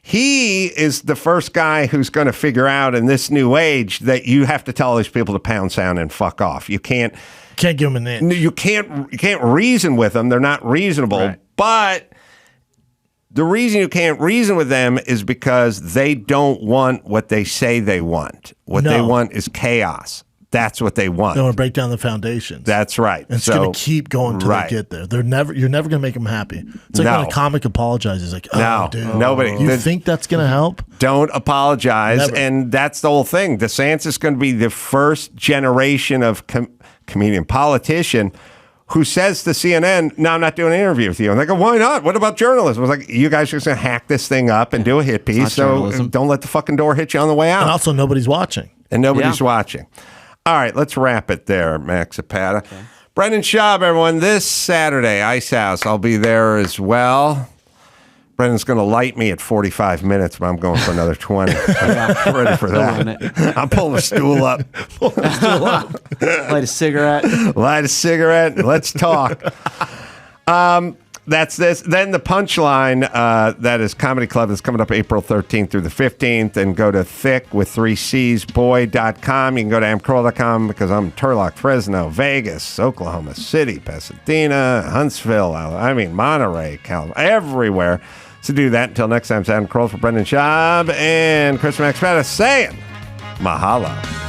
he is the first guy who's going to figure out in this new age that you have to tell these people to pound sound and fuck off. You can't give them an inch. You can't reason with them. They're not reasonable, right. But the reason you can't reason with them is because they don't want what they say they want. What they want is chaos. That's what they want. They want to break down the foundations. That's right. And it's going to keep going until they get there. You're never going to make them happy. It's like when a comic apologizes, like, oh, dude, nobody. You think that's going to help? Don't apologize. Never. And that's the whole thing. DeSantis is going to be the first generation of comedian politician who says to CNN, no, I'm not doing an interview with you. And they go, why not? What about journalism? I was like, you guys are just going to hack this thing up and do a hit piece. So don't let the fucking door hit you on the way out. And also, nobody's watching. And nobody's watching. All right, let's wrap it there, Max Zapata. Okay. Brendan Schaub, everyone, this Saturday, Ice House. I'll be there as well. Brendan's going to light me at 45 minutes, but I'm going for another 20. I'm ready for that. I'm pulling a stool up. Light a cigarette. Let's talk. That's this. Then the Punchline, that is Comedy Club, is coming up April 13th through the 15th. And go to thickwith3csboy.com. You can go to amcarolla.com because I'm Turlock, Fresno, Vegas, Oklahoma City, Pasadena, Huntsville, Monterey, California, everywhere. So do that. Until next time, it's Adam Carolla for Brendan Schaub and Chris Max Pattis saying mahalo.